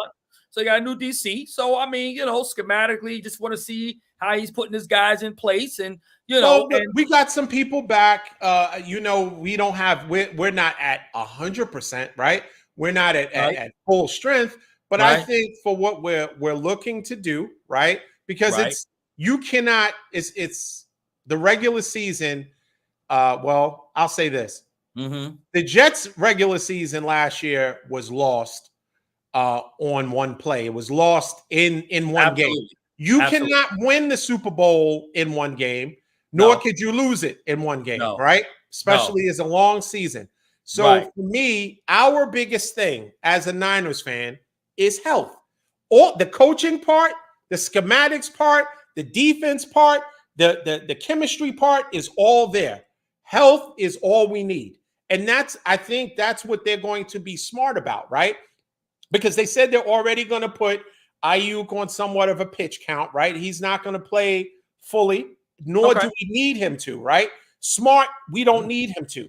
A: So you got a new DC. So I mean, schematically, you just want to see how he's putting his guys in place, and
B: we got some people back. We don't have. We're not at 100%, right? We're not at full strength. But I think for what we're looking to do, right? Because it's the regular season. Well, I'll say this: the Jets' regular season last year was lost on one play. It was lost in one game. You cannot win the Super Bowl in one game, nor could you lose it in one game, right? Especially as a long season. So for me, our biggest thing as a Niners fan is health. All the coaching part, the schematics part, the defense part, the chemistry part is all there. Health is all we need. And I think that's what they're going to be smart about, right? Because they said they're already going to put Ayuk on somewhat of a pitch count, right? He's not going to play fully, nor do we need him to, right? Smart, we don't need him to.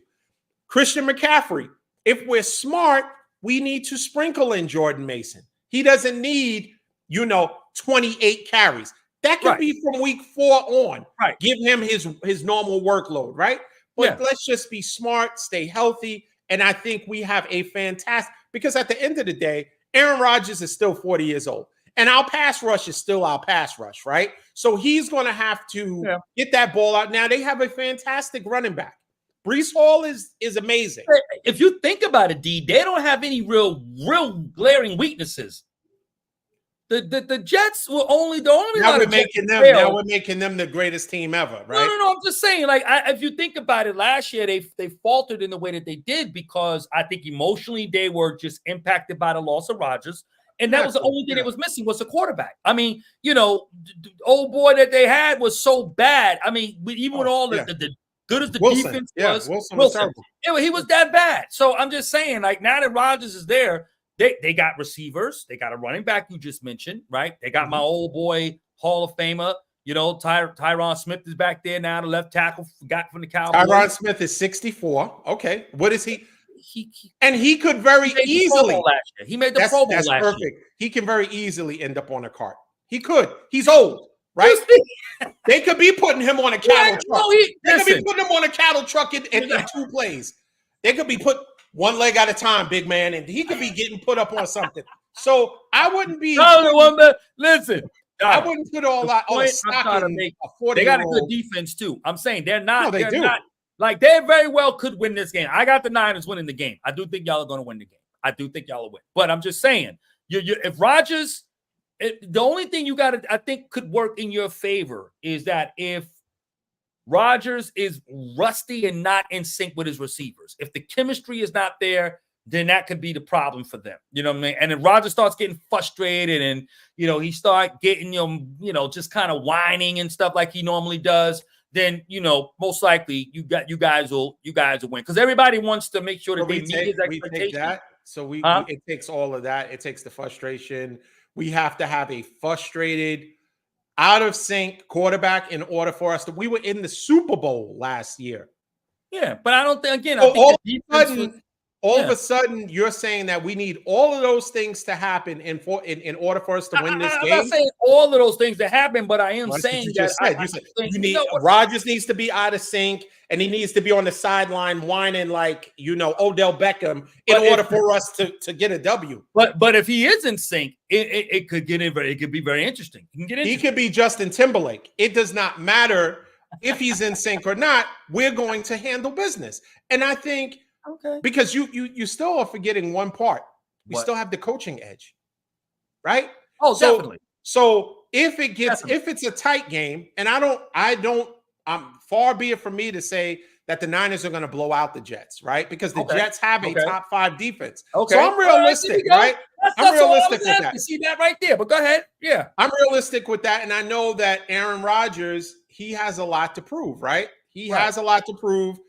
B: Christian McCaffrey, if we're smart, we need to sprinkle in Jordan Mason. He doesn't need, 28 carries. That could be from week 4 on.
A: Right.
B: Give him his normal workload, right? But let's just be smart, stay healthy, and I think we have a fantastic – because at the end of the day, Aaron Rodgers is still 40 years old, and our pass rush is still our pass rush, right? So he's going to have to get that ball out. Now, they have a fantastic running back. Breece Hall is amazing.
A: If you think about it, D, they don't have any real glaring weaknesses. The Jets were only the only.
B: Now we're making them the greatest team ever, right?
A: No. I'm just saying, like, if you think about it, last year they faltered in the way that they did because I think emotionally they were just impacted by the loss of Rodgers, and that was the only thing that was missing was the quarterback. I mean, the old boy that they had was so bad. I mean, even with all the good as the defense was, Wilson. He was that bad. So I'm just saying, like, now that Rodgers is there, they got receivers. They got a running back you just mentioned, right? They got my old boy, Hall of Famer. Tyron Smith is back there now, the left tackle got from the Cowboys.
B: Tyron Smith is 64. Okay. What is he? He could very easily.
A: He made the Pro Bowl last year.
B: That's perfect. He can very easily end up on a cart. He could. He's old. Right? They could be putting him on a cattle truck. They could be putting him on a cattle truck in 2 plays. They could be one leg at a time, big man, and he could be getting put up on something. So I wouldn't be.
A: Listen,
B: I wouldn't put all the stock in a 40-year-old.
A: They got a good defense too. I'm saying they're not.
B: No, they do.
A: Not like they very well could win this game. I got the Niners winning the game. I do think y'all are going to win the game. I do think y'all will win. But I'm just saying, if Rodgers, the only thing you got to, I think, could work in your favor is that if Rodgers is rusty and not in sync with his receivers, if the chemistry is not there, then that could be the problem for them. You know what I mean? And if Rodgers starts getting frustrated and, he start getting, just kind of whining and stuff like he normally does, then, most likely you guys will win. Because everybody wants to make sure that they meet his expectations.
B: We take that. So it takes all of that. It takes the frustration. We have to have a frustrated, out of sync quarterback in order for us to. We were in the Super Bowl last year.
A: Yeah, but I don't think, again,
B: all of a sudden, you're saying that we need all of those things to happen in order for us to win this game.
A: I'm not saying all of those things to happen, but I am saying that
B: Rodgers needs to be out of sync, and he needs to be on the sideline whining like Odell Beckham in order for us to get a W.
A: But if he is in sync, it could be very interesting.
B: He could be Justin Timberlake. It does not matter if he's in sync or not. We're going to handle business, and I think.
A: Okay.
B: Because you still are forgetting one part. We still have the coaching edge, right?
A: Oh, definitely.
B: So if it's a tight game, and I'm far be it from me to say that the Niners are going to blow out the Jets, right? Because the Jets have a top 5 defense.
A: Okay.
B: So I'm realistic, right? I'm realistic with that.
A: You see that right there, but go ahead. Yeah.
B: I'm realistic with that. And I know that Aaron Rodgers, he has a lot to prove, right? He has a lot to prove.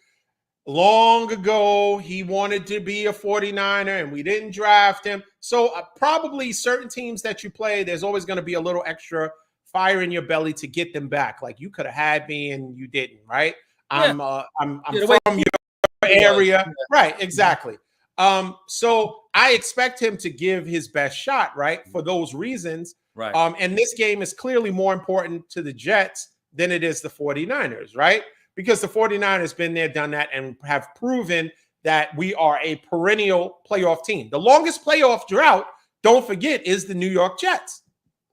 B: Long ago, he wanted to be a 49er, and we didn't draft him. So probably certain teams that you play, there's always going to be a little extra fire in your belly to get them back. Like, you could have had me and you didn't, right? I'm from your area. Right, exactly. So I expect him to give his best shot, right? For those reasons.
A: Right.
B: And this game is clearly more important to the Jets than it is the 49ers, right? Because the 49ers been there, done that, and have proven that we are a perennial playoff team. The longest playoff drought, don't forget, is the New York Jets,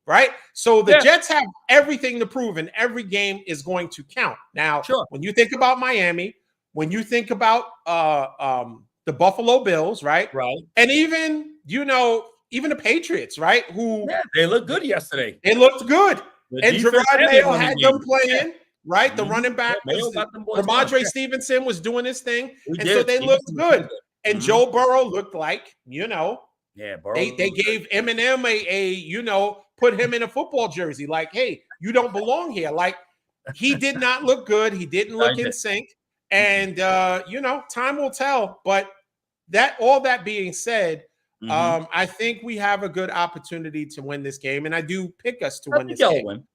B: right? So the Jets have everything to prove, and every game is going to count. Now, when you think about Miami, when you think about the Buffalo Bills, right?
A: Right.
B: And even the Patriots, right? Who
A: they looked good yesterday.
B: They looked good. And Gerard Mayo had them playing. Right, the running back, Ramondre Stevenson was doing his thing, so they looked good. And Joe Burrow looked like,
A: Burrow
B: they gave Eminem a put him in a football jersey. Like, hey, you don't belong here. Like, he did not look good. He didn't look in sync. And time will tell. But all that being said, I think we have a good opportunity to win this game, and I do pick us to win this game.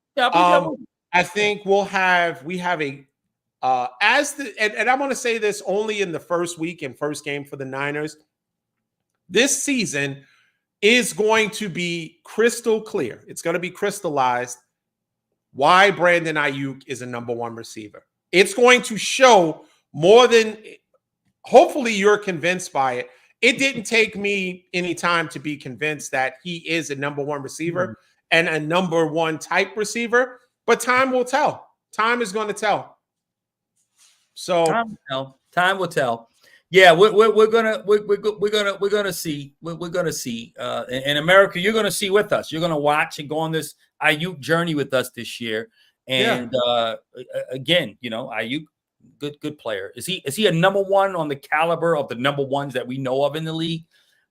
B: I think we have a and I'm going to say this only in the first week and first game for the Niners. This season is going to be crystal clear. It's going to be crystallized why Brandon Ayuk is a number 1 receiver. It's going to show more than, hopefully you're convinced by it. It didn't take me any time to be convinced that he is a number 1 receiver and a number 1 type receiver. But time will tell. Time is going to tell. So
A: time will tell. Yeah, we're gonna see. We're gonna see. In America, you're gonna see with us. You're gonna watch and go on this Ayuk journey with us this year. And again, Ayuk, good player. Is he a number 1 on the caliber of the number 1s that we know of in the league?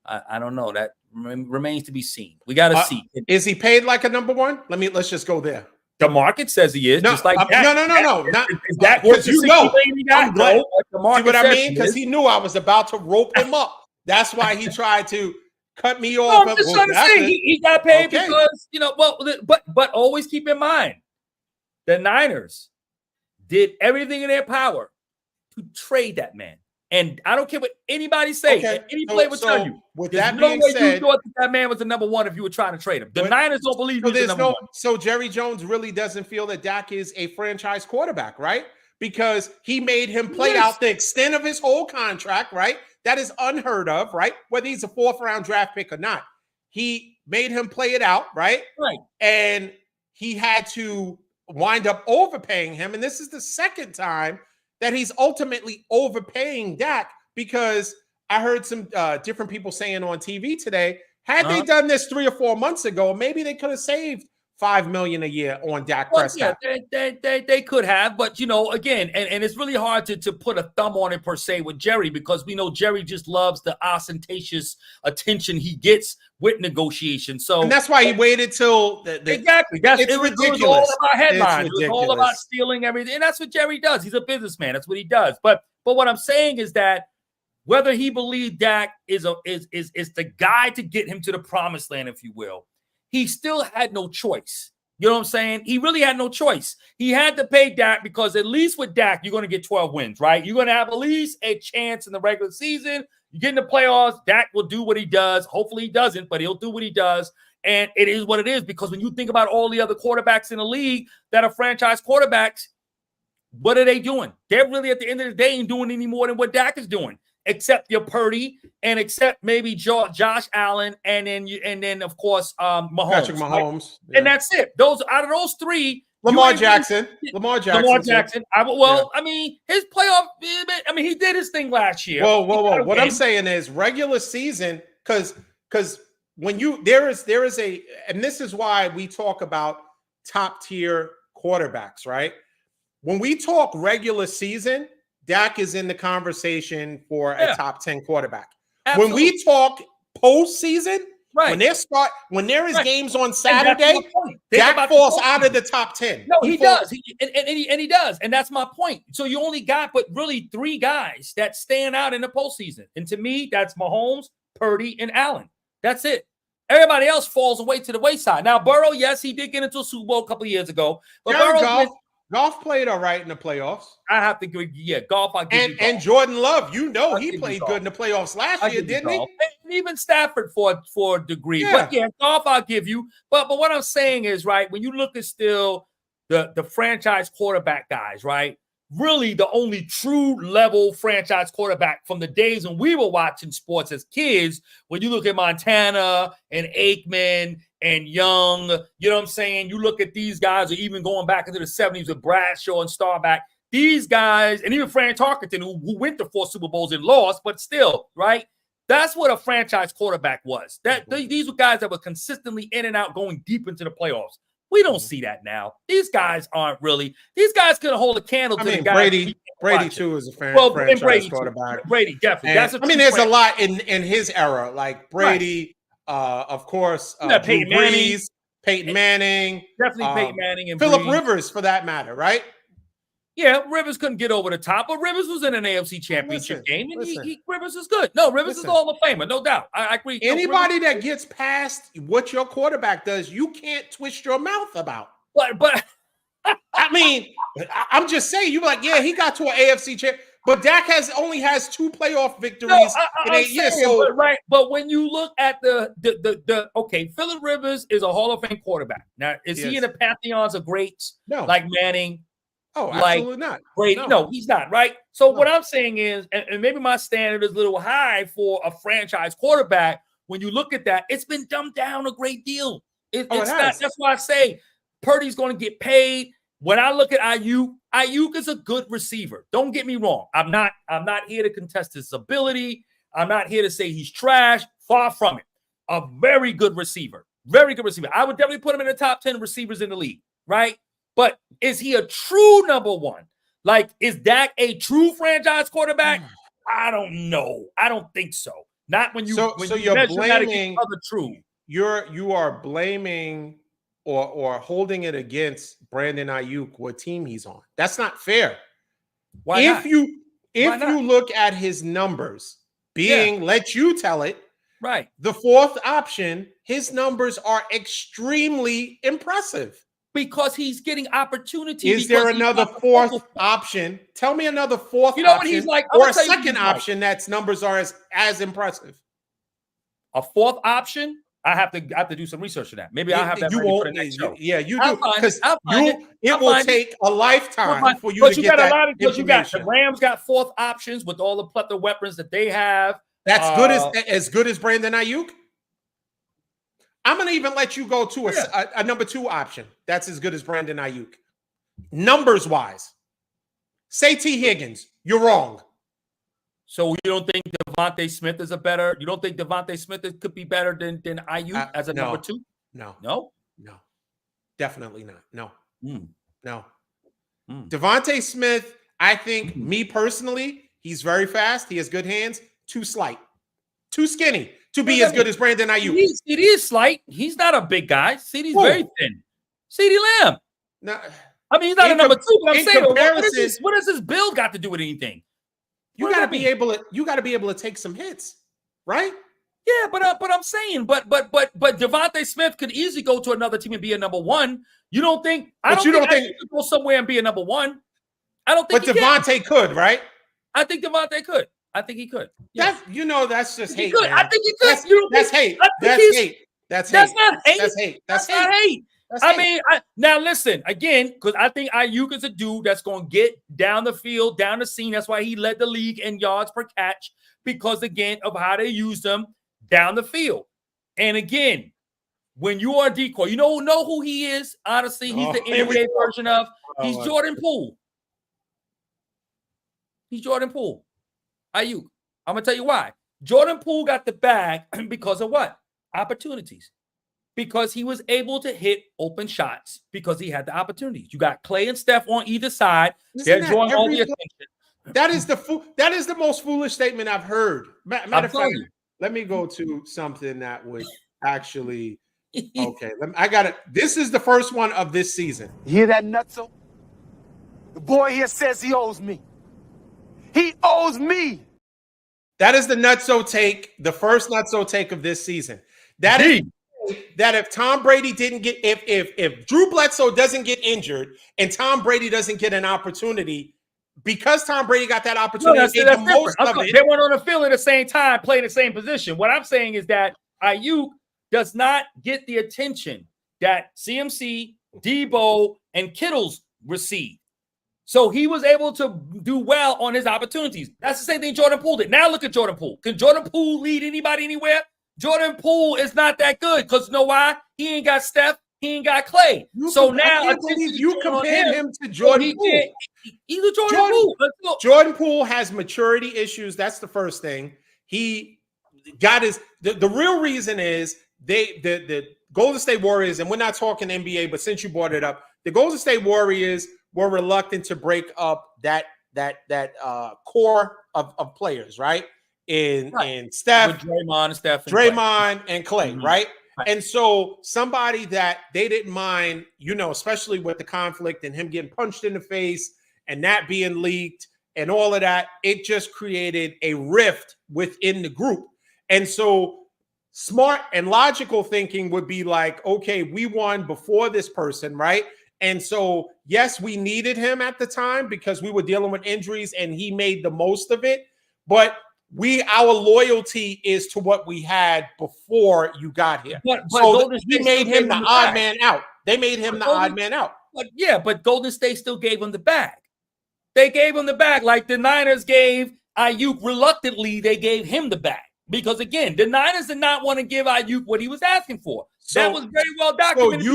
A: I don't know. That remains to be seen. We got to see.
B: Is he paid like a number 1? Let's just go there.
A: The market says he is, just like that.
B: No.
A: Is that what
B: I'm glad. See what I mean? Because he knew I was about to rope him up. That's why he tried to cut me off.
A: I'm just trying to say he got paid because but always keep in mind the Niners did everything in their power to trade that man. And I don't care what anybody say. Any player would tell you.
B: With that being said,
A: you thought that man was the number 1 if you were trying to trade him. The Niners don't believe he's the number 1.
B: So Jerry Jones really doesn't feel that Dak is a franchise quarterback, right? Because he made him play out the extent of his whole contract, right? That is unheard of, right? Whether he's a 4th-round draft pick or not. He made him play it out, right?
A: Right.
B: And he had to wind up overpaying him. And this is the second time that he's ultimately overpaying Dak, because I heard some different people saying on TV today, had they done this 3 or 4 months ago, maybe they could have saved $5 million a year on Dak Prescott.
A: Yeah, they could have, but again, and it's really hard to put a thumb on it per se with Jerry, because we know Jerry just loves the ostentatious attention he gets with negotiations. So,
B: and that's why he waited till
A: exactly. It was all about headlines. It was all about stealing everything, and that's what Jerry does. He's a businessman. That's what he does. But what I'm saying is that whether he believed Dak is the guy to get him to the promised land, if you will, he still had no choice. You know what I'm saying? He really had no choice. He had to pay Dak, because at least with Dak, you're going to get 12 wins, right? You're going to have at least a chance in the regular season. You get in the playoffs, Dak will do what he does. Hopefully he doesn't, but he'll do what he does. And it is what it is, because when you think about all the other quarterbacks in the league that are franchise quarterbacks, what are they doing? They're really, at the end of the day, ain't doing any more than what Dak is doing, except your Purdy and except maybe Josh Allen, and then of course Mahomes.
B: Patrick Mahomes,
A: right? Yeah. And that's it. Out of those three,
B: Lamar Jackson.
A: I mean, his playoff. I mean, he did his thing last year.
B: Whoa. What I'm saying is regular season, because when there is a, and this is why we talk about top tier quarterbacks, right? When we talk regular season, Dak is in the conversation for a top 10 quarterback. Absolutely. When we talk postseason, when there is games on Saturday, Dak falls out of the top 10.
A: No, he does. He does. And that's my point. So you only got but really 3 guys that stand out in the postseason. And to me, that's Mahomes, Purdy, and Allen. That's it. Everybody else falls away to the wayside. Now, Burrow, yes, he did get into a Super Bowl a couple of years ago. But
B: Goff played all right in the playoffs.
A: I have to agree. Yeah, Goff.
B: And Jordan Love, he played good in the playoffs last year, didn't he?
A: And even Stafford for a degree. Yeah. But yeah, Goff, I'll give you. But what I'm saying is, right, when you look at still the franchise quarterback guys, right? Really, the only true level franchise quarterback from the days when we were watching sports as kids, when you look at Montana and Aikman and Young, you know what I'm saying? You look at these guys, or even going back into the 70s with Bradshaw and Starback, these guys, and even Frank Tarkenton, who went to 4 Super Bowls and lost, but still, right? That's what a franchise quarterback was. These were guys that were consistently in and out, going deep into the playoffs. We don't see that now. These guys aren't really. These guys couldn't hold a candle to the guy.
B: Brady too is a franchise quarterback.
A: Brady definitely.
B: There's a lot in his era, like Brady, of course,
A: Peyton Manning,
B: Peyton Manning,
A: definitely Peyton Manning, and
B: Phillip Rivers, for that matter, right?
A: Yeah, Rivers couldn't get over the top, but Rivers was in an AFC Championship game, and Rivers is good. No, Rivers is a Hall of Famer, no doubt. I agree.
B: Anybody that gets past what your quarterback does, you can't twist your mouth about.
A: But
B: I mean, I'm just saying, you're like, yeah, he got to an AFC champ, but Dak only has 2 playoff victories in 8 years.
A: But when you look at the Phillip Rivers is a Hall of Fame quarterback. Now, is he in the pantheons of greats?
B: No,
A: like Manning.
B: Oh, absolutely not.
A: Brady. No, he's not, right? So what I'm saying is, and maybe my standard is a little high for a franchise quarterback, when you look at that, it's been dumbed down a great deal. It's not. That's why I say Purdy's going to get paid. When I look at Ayuk is a good receiver. Don't get me wrong. I'm not here to contest his ability. I'm not here to say he's trash. Far from it. A very good receiver. Very good receiver. I would definitely put him in the top 10 receivers in the league, right? But is he a true number one? Like, is Dak a true franchise quarterback? I don't know. I don't think so. Not when you
B: you're blaming
A: other true.
B: You are blaming or holding it against Brandon Ayuk, what team he's on. That's not fair.
A: Why not?
B: If you look at his numbers, let you tell it.
A: Right.
B: The 4th option, his numbers are extremely impressive.
A: Because he's getting opportunity.
B: Is there another 4th option? Tell me another 4th option.
A: What he's like?
B: Or a second option that's numbers are as impressive.
A: A 4th option? I have to do some research on that. Maybe I'll have that
B: you
A: ready for
B: won't.
A: the next show.
B: Yeah, you
A: I'll
B: do,
A: find it.
B: because
A: I'll find it.
B: it will take a lifetime for you
A: But
B: to
A: you
B: get
A: got a
B: that
A: lot of, because you got the
B: information.
A: Rams got fourth options with all the plethora of weapons that they have.
B: That's good as Brandon Ayuk. I'm going to even let you go to a number 2 option. That's as good as Brandon Ayuk. Numbers wise, say T. Higgins. You're wrong.
A: So you don't think Devontae Smith is you don't think Devontae Smith could be better than Ayuk as a number 2? No,
B: definitely not. No.
A: Mm.
B: Devontae Smith, I think, me personally, he's very fast. He has good hands. Too slight, too skinny to be as good as Brandon Ayuk.
A: It is slight. He's not a big guy. CeeDee's very thin. CeeDee Lamb.
B: No,
A: I mean, he's not a number 2, but I'm saying, what does his build got to do with anything?
B: You got to be able to take some hits, right?
A: Yeah, but I'm saying, but Devontae Smith could easily go to another team and be a number 1. You don't think? I don't think he could go somewhere and be a number 1. I don't think.
B: But Devontae could, right?
A: I think Devontae could. I think he could.
B: Yeah. That's just hate.
A: Man. I think he could.
B: That's hate. That's not hate. That's hate.
A: I mean, now listen again, because I think Ayuk is a dude that's going to get down the field, down the scene. That's why he led the league in yards per catch, because again of how they use them down the field. And again, when you are a decoy, you know who he is. Honestly, he's the NBA version of. He's Jordan Poole. He's Jordan Poole. Ayuk. I'm gonna tell you why. Jordan Poole got the bag because of what? Opportunities. Because he was able to hit open shots because he had the opportunities. You got Clay and Steph on either side. They're drawing all the attention.
B: That is the most foolish statement I've heard. Matter of fact, let me go to something that would actually. Okay, I got it. This is the first one of this season.
C: You hear that, nutso? The boy here says he owes me. He owes me.
B: That is the nutso take, the first nutso take of this season. That is that if Tom Brady didn't get, if Drew Bledsoe doesn't get injured and Tom Brady doesn't get an opportunity, because Tom Brady got that opportunity,
A: they weren't on the field at the same time, playing the same position. What I'm saying is that Ayuk does not get the attention that CMC, Debo, and Kittle's receive. So he was able to do well on his opportunities. That's the same thing Jordan Poole did. Now look at Jordan Poole. Can Jordan Poole lead anybody anywhere? Jordan Poole is not that good because you know why? He ain't got Steph. He ain't got Clay.
B: I can't believe you compared him to Jordan Poole.
A: He's a Jordan Poole.
B: Jordan Poole has maturity issues. That's the first thing. He got his. The real reason is the Golden State Warriors, and we're not talking NBA, but since you brought it up, the Golden State Warriors were reluctant to break up that core of players, right? In Steph, Draymond and Clay, right? And so somebody that they didn't mind, especially with the conflict and him getting punched in the face and that being leaked and all of that, it just created a rift within the group. And so smart and logical thinking would be like, okay, we won before this person, right? And so, yes, we needed him at the time because we were dealing with injuries and he made the most of it. But our loyalty is to what we had before you got here.
A: But
B: so we made him the odd man out. They made him the odd man out.
A: But Golden State still gave him the bag. They gave him the bag like the Niners gave Ayuk reluctantly. They gave him the bag because, again, the Niners did not want to give Ayuk what he was asking for. So, that was very well documented.
B: So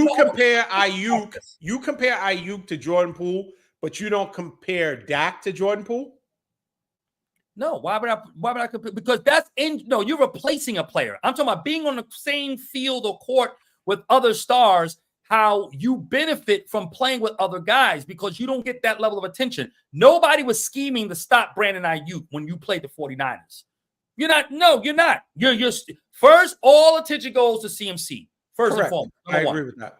B: you compare Ayuk to Jordan Poole, but you don't compare Dak to Jordan Poole?
A: No, why would I compare? Because you're replacing a player. I'm talking about being on the same field or court with other stars, how you benefit from playing with other guys because you don't get that level of attention. Nobody was scheming to stop Brandon Ayuk when you played the 49ers. You're not. No, you're not. You're first, all attention goes to CMC. First and foremost.
B: I agree with that.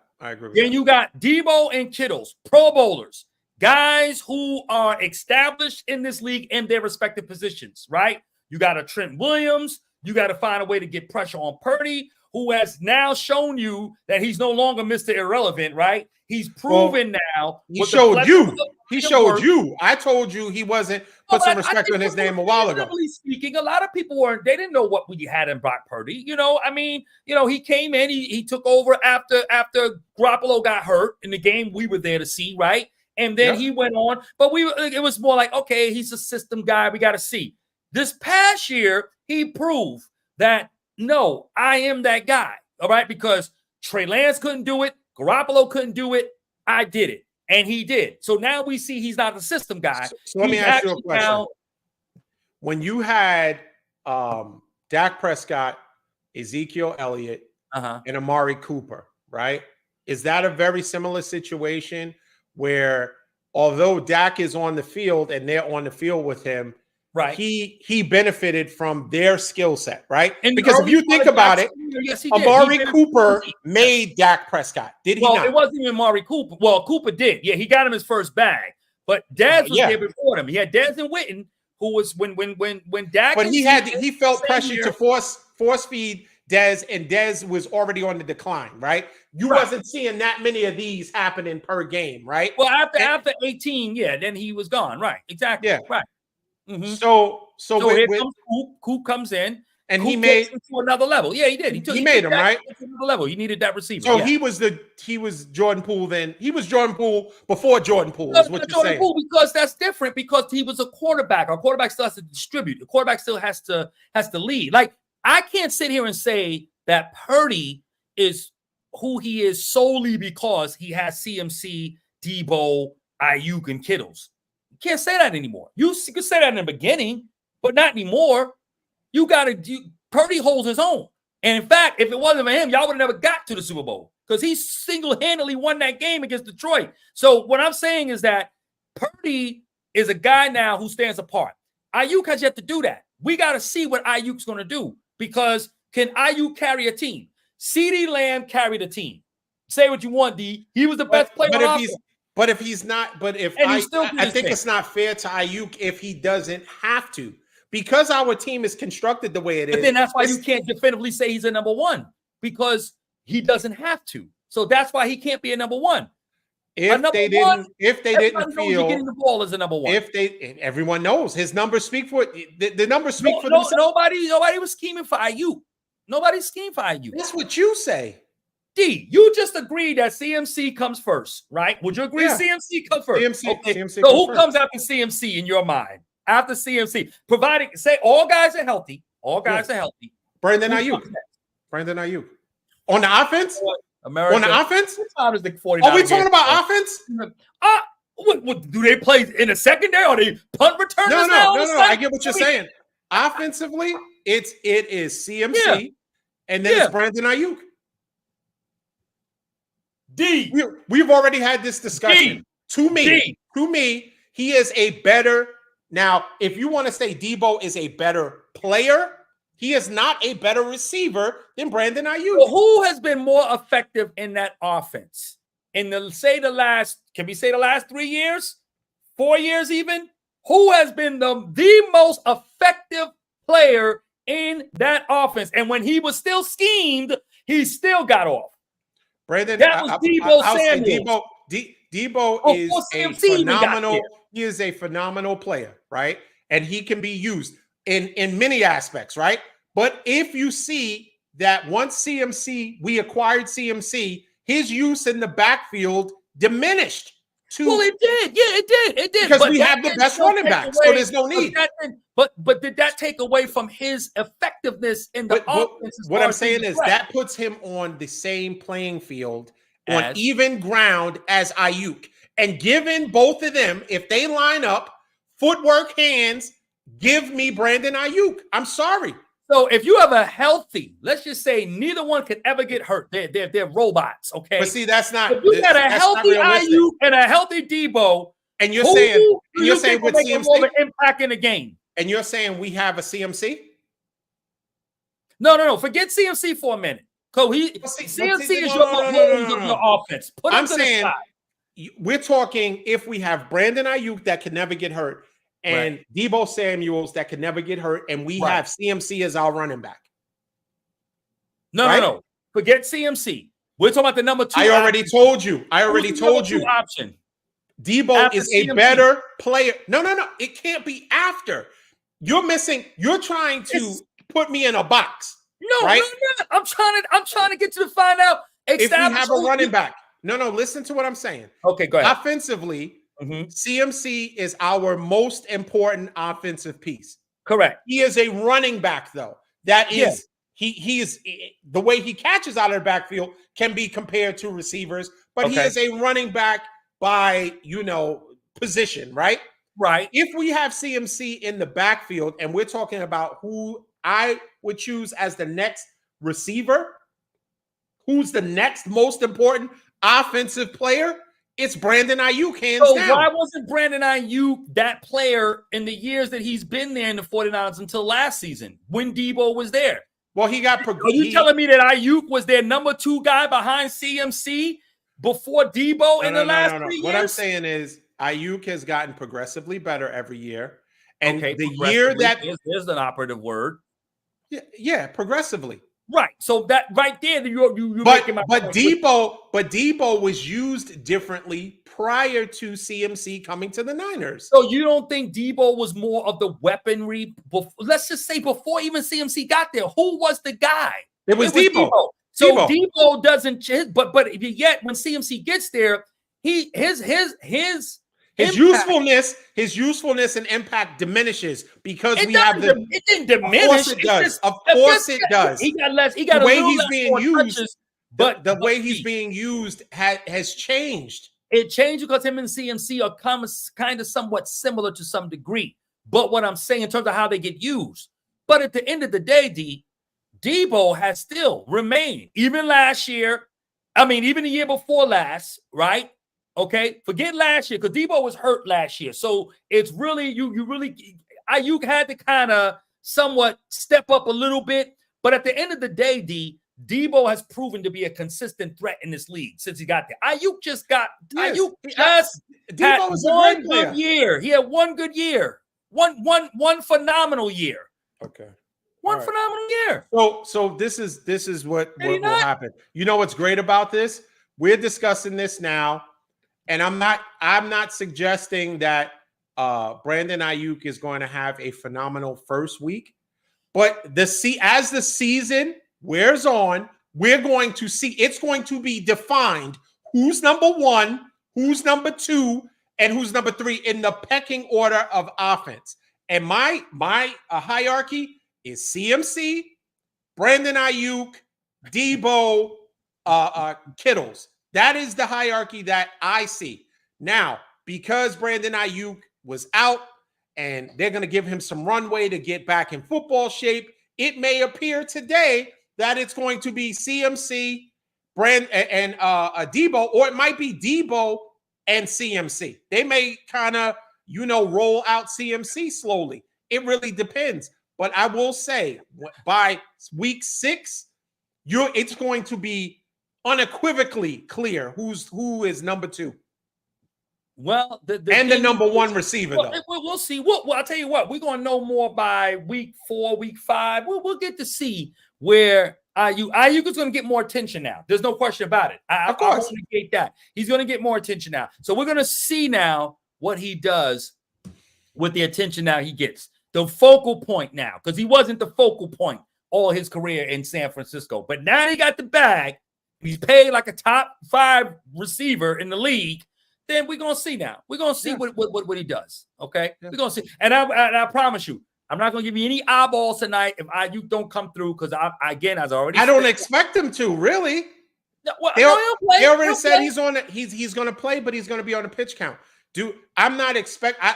A: Then you got Debo and Kittles, Pro Bowlers. Guys who are established in this league in their respective positions, right? You got a Trent Williams. You got to find a way to get pressure on Purdy. who has now shown you that he's no longer Mr. Irrelevant, right? He's proven now.
B: He showed you. He showed
A: work.
B: you. I told you he wasn't. Put some respect on his name a while ago.
A: Speaking, a lot of people they didn't know what we had in Brock Purdy. I mean, he came in, he took over after Garoppolo got hurt in the game we were there to see, right? And then he went on, but it was more like, okay, he's a system guy. We got to see. This past year, he proved that, no, I am that guy, all right? Because Trey Lance couldn't do it. Garoppolo couldn't do it. I did it, and he did. So now we see he's not a system guy.
B: So let me ask you a question. When you had Dak Prescott, Ezekiel Elliott, and Amari Cooper, right? Is that a very similar situation where although Dak is on the field and they're on the field with him, right? He benefited from their skill set, right? Because if you think about it, Amari Cooper made Dak Prescott. Did he not?
A: It wasn't even Amari Cooper. Well, Cooper did. Yeah, he got him his first bag. But Dez was there before him. He had Dez and Witten, who was when Dak.
B: But he felt pressure to force feed Dez, and Dez was already on the decline, right? You wasn't seeing that many of these happening per game, right?
A: Well, after 18, then he was gone, right? Exactly, right. Mm-hmm.
B: So
A: here comes Coop comes in,
B: and
A: Coop
B: he made
A: him to another level. Yeah, he did.
B: He made him right
A: to another level. He needed that receiver.
B: So he was Jordan Poole. Then he was Jordan Poole before Jordan Poole. Is what you're saying?
A: Poole, because that's different. Because he was a quarterback. Our quarterback still has to distribute. The quarterback still has to lead. Like, I can't sit here and say that Purdy is who he is solely because he has CMC, Debo, Ayuk, and Kittles. You can't say that anymore. You could say that in the beginning, but not anymore. Purdy holds his own. And in fact, if it wasn't for him, y'all would have never got to the Super Bowl because he single-handedly won that game against Detroit. So what I'm saying is that Purdy is a guy now who stands apart. Ayuk has yet to do that. We got to see what Ayuk's going to do because can Ayuk carry a team? CeeDee Lamb carried a team. Say what you want, D. He was the best player on offense.
B: But if he's not, I think it's not fair to Ayuk if he doesn't have to. Because our team is constructed the way it is.
A: But then that's why you can't definitively say he's a number one because he doesn't have to. So that's why he can't be a number one.
B: If they didn't feel
A: getting the ball as a number one.
B: Everyone knows his numbers speak for it. The numbers speak for themselves.
A: Nobody was scheming for Ayuk. Nobody schemed for Ayuk.
B: That's what you say.
A: D, you just agreed that CMC comes first, right? Would you agree CMC comes first?
B: CMC
A: so who comes after CMC in your mind? After CMC, providing say all guys are healthy. All guys are healthy.
B: Brandon Ayuk. On the offense?
A: America.
B: On the offense?
A: Are we
B: talking about offense?
A: What do they play in the secondary? Or they punt returners?
B: No. I get what you're saying. Offensively, it is CMC, and then it's Brandon Ayuk.
A: D.
B: We've already had this discussion. To me, he is a better. Now, if you want to say Debo is a better player, he is not a better receiver than Brandon Ayuk.
A: Well, who has been more effective in that offense? Can we say the last 3 years, 4 years even? Who has been the most effective player in that offense? And when he was still schemed, he still got off.
B: Brandon,
A: that was Debo Samuel.
B: Debo is a phenomenal. He is a phenomenal player, right? And he can be used in many aspects, right? But if you see that once we acquired CMC, his use in the backfield diminished.
A: Well, it did. Yeah, it did.
B: Because we have the best running back, so there's no need.
A: But did that take away from his effectiveness in the offense?
B: What I'm saying is that puts him on the same playing field, on even ground as Ayuk. And given both of them, if they line up, footwork, hands, give me Brandon Ayuk. I'm sorry.
A: So if you have a healthy, let's just say neither one could ever get hurt. They're robots, okay?
B: But see, that's not.
A: If you got a healthy Ayuk and a healthy Debo,
B: and you're saying with CMC
A: impact in the game,
B: and you're saying we have a CMC?
A: No. Forget CMC for a minute. CMC is your bones of your offense.
B: I'm saying we're talking if we have Brandon Ayuk that can never get hurt. And Debo Samuels that can never get hurt, and we have CMC as our running back.
A: No. Forget CMC. We're talking about the number 2.
B: I already told you.
A: Option.
B: Debo
A: After
B: is a
A: CMC.
B: better player. No. It can't be after. You're trying to put me in a box.
A: No,
B: right?
A: no. I'm trying to get you to find out.
B: If we have a running back. No, listen to what I'm saying.
A: Okay, go ahead.
B: Offensively, CMC is our most important offensive piece.
A: Correct.
B: He is a running back, though. That is, he is, the way he catches out of the backfield can be compared to receivers, but he is a running back by, position, right?
A: Right.
B: If we have CMC in the backfield and we're talking about who I would choose as the next receiver, who's the next most important offensive player, it's Brandon Ayuk, hands down.
A: So why wasn't Brandon Ayuk that player in the years that he's been there in the 49ers until last season when Debo was there?
B: Well, he got
A: Are you telling me that Ayuk was their number 2 guy behind CMC before Debo in the last 3 years?
B: What I'm saying is Ayuk has gotten progressively better every year. And the year
A: there's an operative word.
B: Yeah, progressively.
A: Right. So that right there, you
B: but Debo was used differently prior to CMC coming to the Niners.
A: So you don't think Debo was more of the weaponry? Let's just say before even CMC got there, who was the guy?
B: It was Debo.
A: So Debo doesn't, but yet when CMC gets there, his
B: usefulness and impact diminishes because
A: it didn't diminish.
B: Of course it does.
A: He got less. He got
B: the way
A: he's
B: being used,
A: touches,
B: the way he's being used has changed.
A: It changed because him and CMC are kind of somewhat similar to some degree. But what I'm saying in terms of how they get used. But at the end of the day, Debo has still remained, even last year. I mean, even the year before last, right? Okay, forget last year because Debo was hurt last year. So it's really, Ayuk had to kind of somewhat step up a little bit. But at the end of the day, Debo has proven to be a consistent threat in this league since he got there. Ayuk had one good year. He had one good year. One phenomenal year.
B: Okay.
A: One phenomenal year.
B: So this is what will happen. You know what's great about this? We're discussing this now. And I'm not suggesting that Brandon Ayuk is going to have a phenomenal first week, but as the season wears on, we're going to see it's going to be defined who's number 1, who's number 2, and who's number 3 in the pecking order of offense. And my hierarchy is CMC, Brandon Ayuk, Debo, Kittles. That is the hierarchy that I see. Now, because Brandon Ayuk was out and they're going to give him some runway to get back in football shape, it may appear today that it's going to be CMC, and Debo, or it might be Debo and CMC. They may kind of, roll out CMC slowly. It really depends. But I will say by week 6, it's going to be unequivocally clear who is number 2.
A: Well, the
B: number 1 receiver, though.
A: We'll see. I'll tell you what, we're going to know more by week 4, week 5. We'll get to see where Ayuk is going to get more attention now. There's no question about it.
B: Of course.
A: I want to get that. He's going to get more attention now. So we're going to see now what he does with the attention now he gets. The focal point now, because he wasn't the focal point all his career in San Francisco. But now he got the bag. He's paid like a top 5 receiver in the league. Then we're gonna see now. We're gonna see what he does. Okay, we're gonna see. And I promise you, I'm not gonna give you any eyeballs tonight if Ayuk don't come through because I don't
B: expect him to really.
A: Well,
B: they already said he's on. He's gonna play, but he's gonna be on the pitch count. I'm not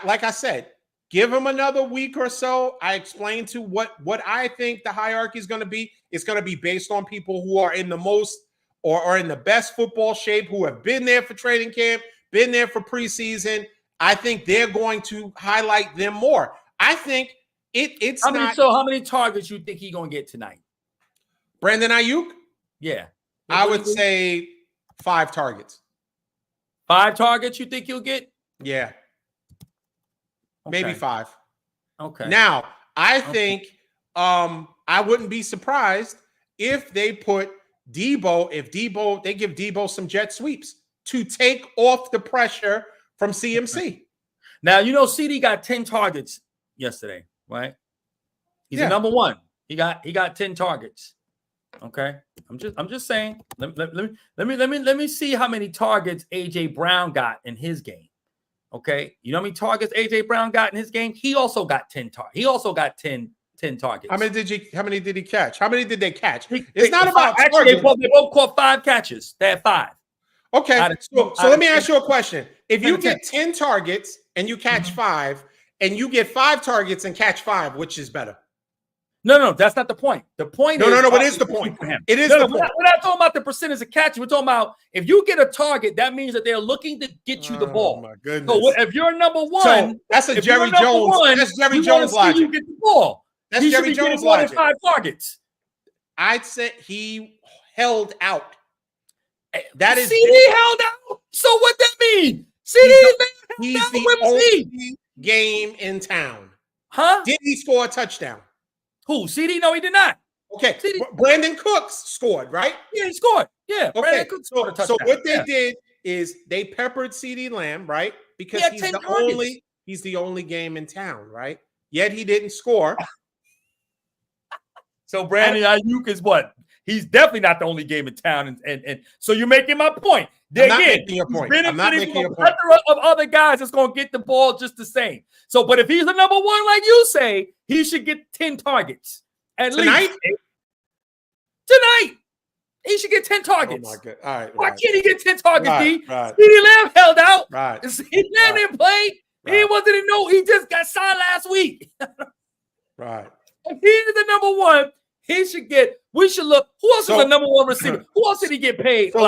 B: like I said. Give him another week or so. I explained to what I think the hierarchy is going to be. It's going to be based on people who are in the most or in the best football shape, who have been there for training camp, been there for preseason. I think they're going to highlight them more. I think it's not.
A: So how many targets you think he's going to get tonight?
B: Brandon Ayuk?
A: Yeah.
B: I would say 5 targets.
A: 5 targets you think he'll get?
B: Yeah.
A: Okay.
B: Maybe 5.
A: Okay.
B: Now, I think I wouldn't be surprised if they put Debo, they give Debo some jet sweeps to take off the pressure from CMC.
A: Now, you know, CD got 10 targets yesterday, right? He's the number one. He got 10 targets. Okay. I'm just saying. Let me see how many targets AJ Brown got in his game. Okay. You know how many targets AJ Brown got in his game? He also got 10 targets. He also got 10 targets.
B: How many did he catch? How many did they catch? It's
A: they,
B: not about
A: actually they both caught 5 catches. They had 5.
B: Okay. So let me ask you a question. If you get 10 targets and you catch 5, and you get 5 targets and catch 5, which is better?
A: No, that's not the point. The point is
B: no. What is the point? It is the point.
A: We're not talking about the percentage of catches. We're talking about if you get a target, that means that they're looking to get you the ball.
B: Oh my goodness!
A: So if you're number one,
B: so that's a Jerry Jones. That's Jerry Jones logic.
A: You get the ball.
B: That's Jerry Jones logic.
A: 5 targets.
B: I'd say he held out. That is
A: CD held out. So what that mean? CD
B: he's the only game in town.
A: Huh?
B: Did he score a touchdown?
A: Who? CD? No, he did not.
B: Okay. Brandon Cooks scored, right?
A: Yeah, he scored. Yeah.
B: Okay.
A: Brandon Cooks scored a touchdown.
B: So what they did is they peppered CD Lamb, right? Because he's the only game in town, right? Yet he didn't score. So
A: Brandon Ayuk is what? He's definitely not the only game in town, and so you're making my point.
B: I'm not making your point. I'm not making your point.
A: Of other guys that's going to get the ball just the same. So, but if he's the number one, like you say, he should get 10 targets at least. Tonight, he should get 10 targets.
B: Oh my God! All right.
A: Why can't he get 10 targets?
B: Right.
A: CeeDee Lamb held out.
B: Right.
A: CeeDee Lamb didn't play. He wasn't in no. He just got signed last week.
B: Right.
A: If he's the number one, he should get. We should look. Who else is the number one receiver? Who else did he get paid?
B: So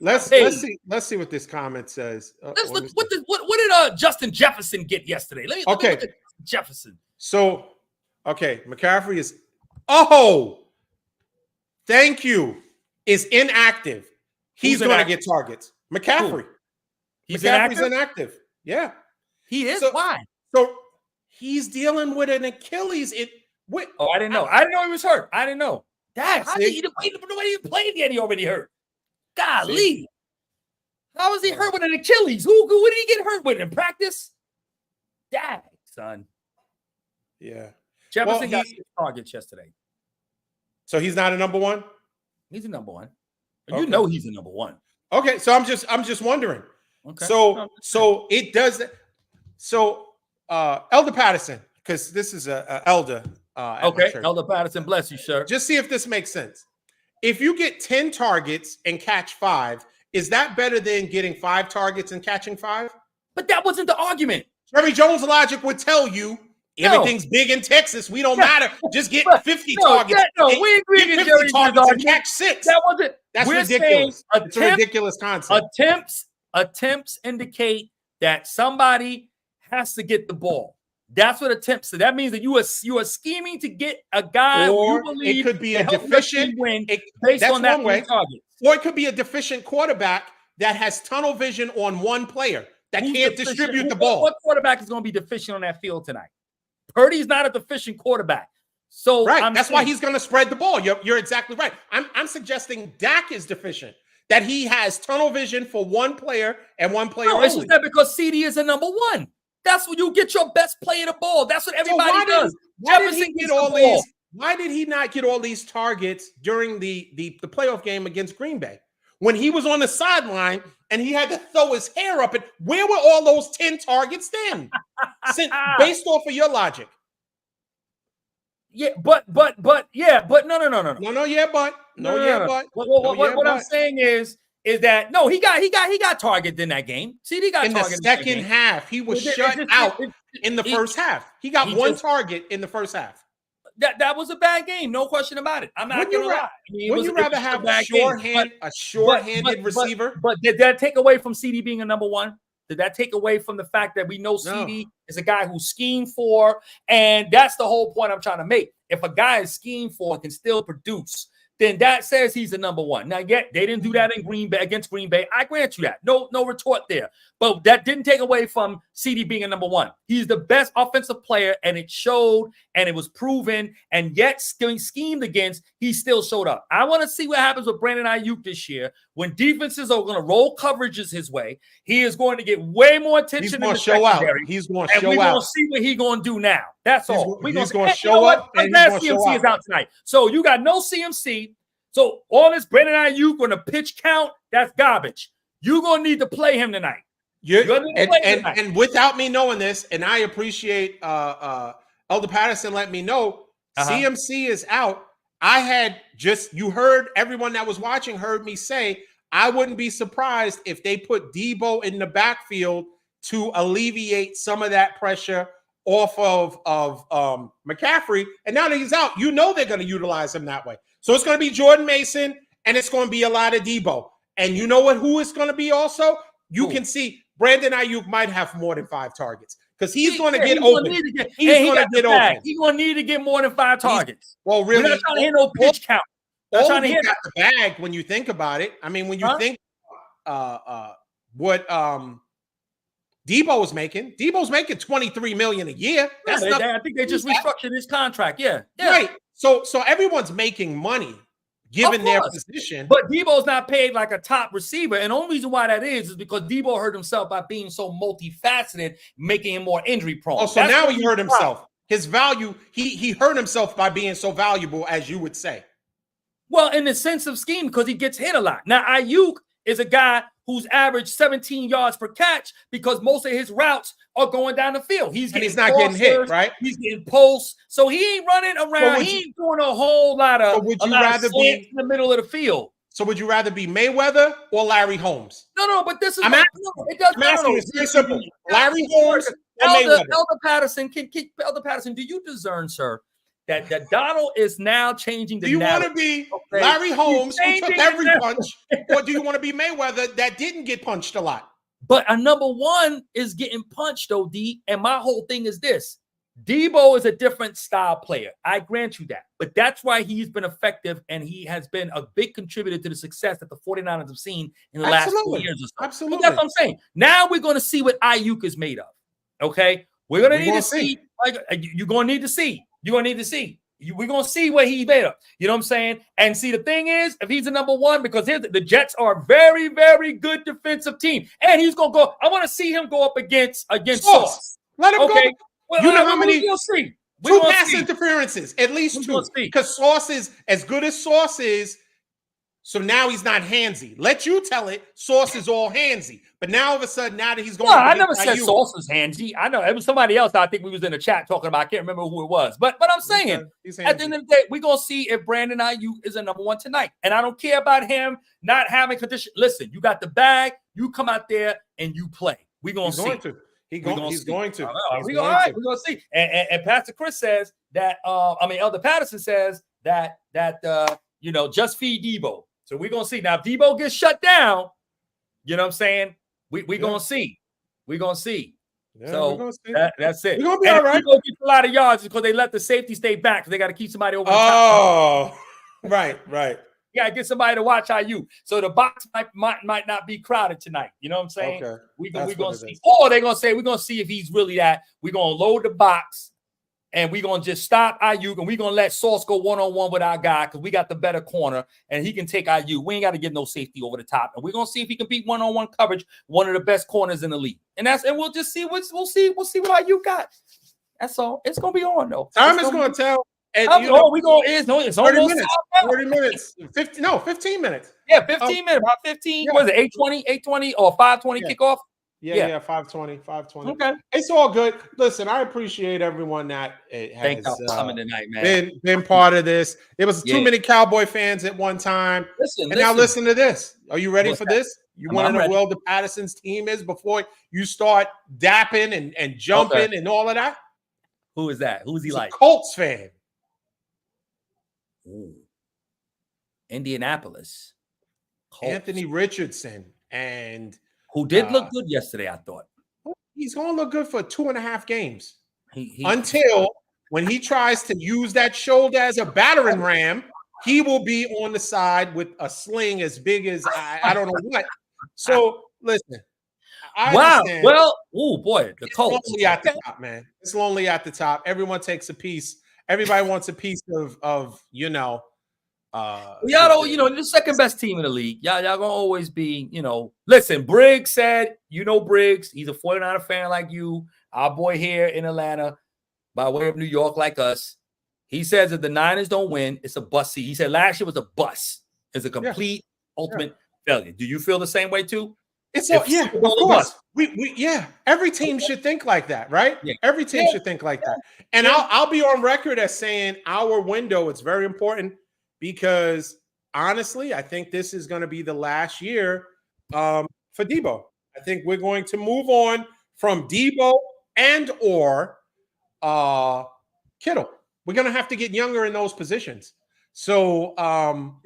B: let's see what this comment says.
A: Let's look. What did Justin Jefferson get yesterday? Let me look at Jefferson.
B: So McCaffrey is. Oh, thank you. Is inactive. He's going to get targets. McCaffrey. McCaffrey's inactive. Yeah,
A: he is. Why?
B: So he's dealing with an Achilles.
A: I didn't know. I didn't know he was hurt. I didn't know. Nobody even played yet. He already hurt. Golly. See? How was he hurt with an Achilles? What did he get hurt with in practice? Dang, son.
B: Yeah.
A: Jefferson got 6 targets yesterday.
B: So he's not a number one?
A: He's a number one. You know he's a number one.
B: Okay, so I'm just wondering. Okay. So it does. So Elder Patterson, because this is a elder.
A: Okay, Elder Patterson, bless you, sir.
B: Just see if this makes sense. If you get 10 targets and catch 5, is that better than getting 5 targets and catching 5?
A: But that wasn't the argument.
B: Jerry Jones' logic would tell you everything's big in Texas. We don't matter. Just get 50 targets.
A: We agree with Jerry Jones'
B: and catch 6.
A: That wasn't.
B: That's ridiculous. It's a ridiculous concept.
A: Attempts indicate that somebody has to get the ball. That's what attempts. So that means that you are scheming to get a guy
B: or
A: you believe
B: it could be a deficient
A: win based on that one target.
B: Or it could be a deficient quarterback that has tunnel vision on one player that can't distribute the ball.
A: What quarterback is going to be deficient on that field tonight? Purdy's not a deficient quarterback. So
B: that's why he's going to spread the ball. You're exactly right. I'm suggesting Dak is deficient. That he has tunnel vision for one player and one player only.
A: It's just that because CD is a number one. That's when you get your best player the ball. That's what everybody does.
B: Why did he not get all these targets during the playoff game against Green Bay? When he was on the sideline and he had to throw his hair up, where were all those 10 targets then? Based off of your logic.
A: Yeah, but no. What I'm saying is that no, he got targeted in that game. CD got targeted
B: in the second half. He was shut out in the first half. He got one target in the first half.
A: That was a bad game, no question about it. I'm not gonna lie.
B: Would you rather have a short-handed receiver?
A: But did that take away from CD being a number one? Did that take away from the fact that we know CD is a guy who's schemed for? And that's the whole point I'm trying to make. If a guy is schemed for and can still produce, then that says he's the number one. Now, yet they didn't do that in Green Bay against Green Bay. I grant you that. No retort there. But that didn't take away from CD being a number one. He's the best offensive player, and it showed, and it was proven, and yet schemed against, he still showed up. I want to see what happens with Brandon Ayuk this year when defenses are going to roll coverages his way. He is going to get way more attention.
B: He's going to show out. He's going to show out.
A: And we're going to see what he's going to do now. That's all.
B: He's going to show up,
A: and CMC is out tonight. So you got no CMC. So all this Brandon Ayuk on the pitch count, that's garbage. You're going to need to play him tonight.
B: And without me knowing this, and I appreciate Elder Patterson let me know, CMC is out. You heard, everyone that was watching heard me say, I wouldn't be surprised if they put Debo in the backfield to alleviate some of that pressure off of McCaffrey. And now that he's out, they're going to utilize him that way. So it's going to be Jordan Mason, and it's going to be a lot of Debo. And you know who it's going to be also? You can see Brandon Ayuk might have more than 5 targets because he's going to get open. He's going to get open.
A: He's going to need to get more than 5 targets.
B: Well, really,
A: we're not trying to hit no pitch count.
B: All got the bag when you think about it. I mean, when you think what Debo's making $23 million a year. That's
A: I think they just restructured his contract. Yeah.
B: Right. So everyone's making money given their position.
A: But Debo's not paid like a top receiver. And the only reason why that is because Debo hurt himself by being so multifaceted, making him more injury prone.
B: Oh, so now he hurt himself. His value, he hurt himself by being so valuable, as you would say.
A: Well, in the sense of scheme, because he gets hit a lot. Now, Ayuk is a guy who's averaged 17 yards per catch because most of his routes are going down the field. He's
B: not getting hit, right?
A: He's getting posts. So he ain't running around. He ain't doing a whole lot of,
B: would you rather be
A: in the middle of the field.
B: So would you rather be Mayweather or Larry Holmes?
A: No, but this is
B: it's very simple. Larry Holmes or Mayweather.
A: Elder Patterson, Elder Patterson, do you discern, sir, that Donald is now changing the narrative?
B: Do you want to be Larry Holmes who took every punch, or do you want to be Mayweather that didn't get punched a lot?
A: But a number one is getting punched, though, D. And my whole thing is this. Debo is a different style player. I grant you that. But that's why he's been effective, and he has been a big contributor to the success that the 49ers have seen in the last 2 years or so.
B: Absolutely.
A: But that's what I'm saying. Now we're going to see what Ayuk is made of. Okay? We're going to need to see. You're going to need to see. You're going to need to see. We're going to see what he's made of. You know what I'm saying? And see, the thing is, if he's the number one, because the Jets are a very, very good defensive team. And he's going to go. I want to see him go up against Sauce.
B: Let him go.
A: Well,
B: you know how many?
A: We'll see.
B: Two pass interferences, at least 2. Because Sauce is as good as Sauce is. So now he's not handsy. Let you tell it. Sauce is all handsy. But now all of a sudden, now that he's going,
A: I never said Sauce was handsy. I know it was somebody else. I think we was in the chat talking about. I can't remember who it was. But I'm saying at the end of the day, we're gonna see if Brandon Ayuk is a number one tonight. And I don't care about him not having condition. Listen, you got the bag. You come out there and you play. We're gonna see.
B: He's going to.
A: We're gonna see. And Pastor Chris says that. Elder Patterson says that just feed Debo. So we're gonna see. Now, if Debo gets shut down, you know what I'm saying? We're gonna see. We're gonna see.
B: Yeah,
A: so that's it.
B: We're gonna be all right.
A: Debo gets a lot of yards because they let the safety stay back because they got to keep somebody over the
B: top. Right.
A: You gotta get somebody to watch IU. So the box might not be crowded tonight. You know what I'm saying?
B: Okay.
A: We're gonna see. Or they're gonna say we're gonna see if he's really that. We're gonna load the box and we're gonna just stop Ayuk and we're gonna let Sauce go one-on-one with our guy because we got the better corner and he can take Ayuk. We ain't got to get no safety over the top. And we're gonna see if he can beat one-on-one coverage, one of the best corners in the league. And we'll just see we'll see what Ayuk got. That's all. It's gonna be on though.
B: Time is gonna tell. And
A: it's
B: 30 minutes. 30 minutes. 15 minutes.
A: Yeah, 15 minutes. About 15. Yeah. Was it 8:20 or 5:20 kickoff?
B: Yeah, 5:20.
A: Okay.
B: It's all good. Listen, I appreciate everyone that has
A: coming tonight, man.
B: Been part of this. There was too many Cowboy fans at one time. Now listen to this. Are you ready for this? You want to know who Elder Patterson's team is before you start dapping and jumping and all of that?
A: Who is that? Who's he like?
B: A Colts fan.
A: Ooh. Indianapolis. Colts.
B: Anthony Richardson, and
A: who did look good yesterday, I thought.
B: He's going to look good for 2.5 games. Until when he tries to use that shoulder as a battering ram he will be on the side with a sling as big as I don't know what. So listen, I understand.
A: Well, oh boy, the
B: It's
A: Colts.
B: lonely at the top, man. It's lonely at the top. Everyone takes a piece. Everybody wants a piece of
A: Y'all don't, the second best team in the league. Y'all gonna always be, listen, Briggs said, Briggs, he's a 49er fan like you, our boy here in Atlanta, by way of New York, like us. He says if the Niners don't win, it's a bust. He said last year was a bust. It's a complete ultimate failure. Do you feel the same way too?
B: It's of course. We every team should think like that, right?
A: Yeah.
B: Every team should think like that. And I'll be on record as saying our window, it's very important because honestly, I think this is going to be the last year for Debo. I think we're going to move on from Debo and or Kittle. We're going to have to get younger in those positions. So,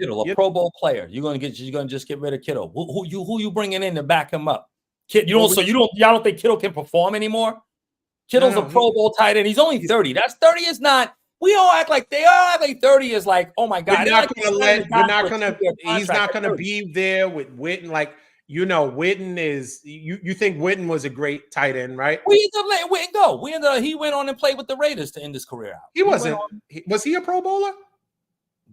A: Kittle, a Pro Bowl player. You're gonna just get rid of Kittle. Who you bringing in to back him up? Y'all don't think Kittle can perform anymore? Kittle's a Pro Bowl tight end. He's only 30. That's 30 is not. We all act like 30 is like, oh my God.
B: He's not gonna be there with Witten. Like, Witten is you think Witten was a great tight end, right?
A: We ended up letting Witten go. He went on and played with the Raiders to end his career out.
B: Was he a Pro Bowler?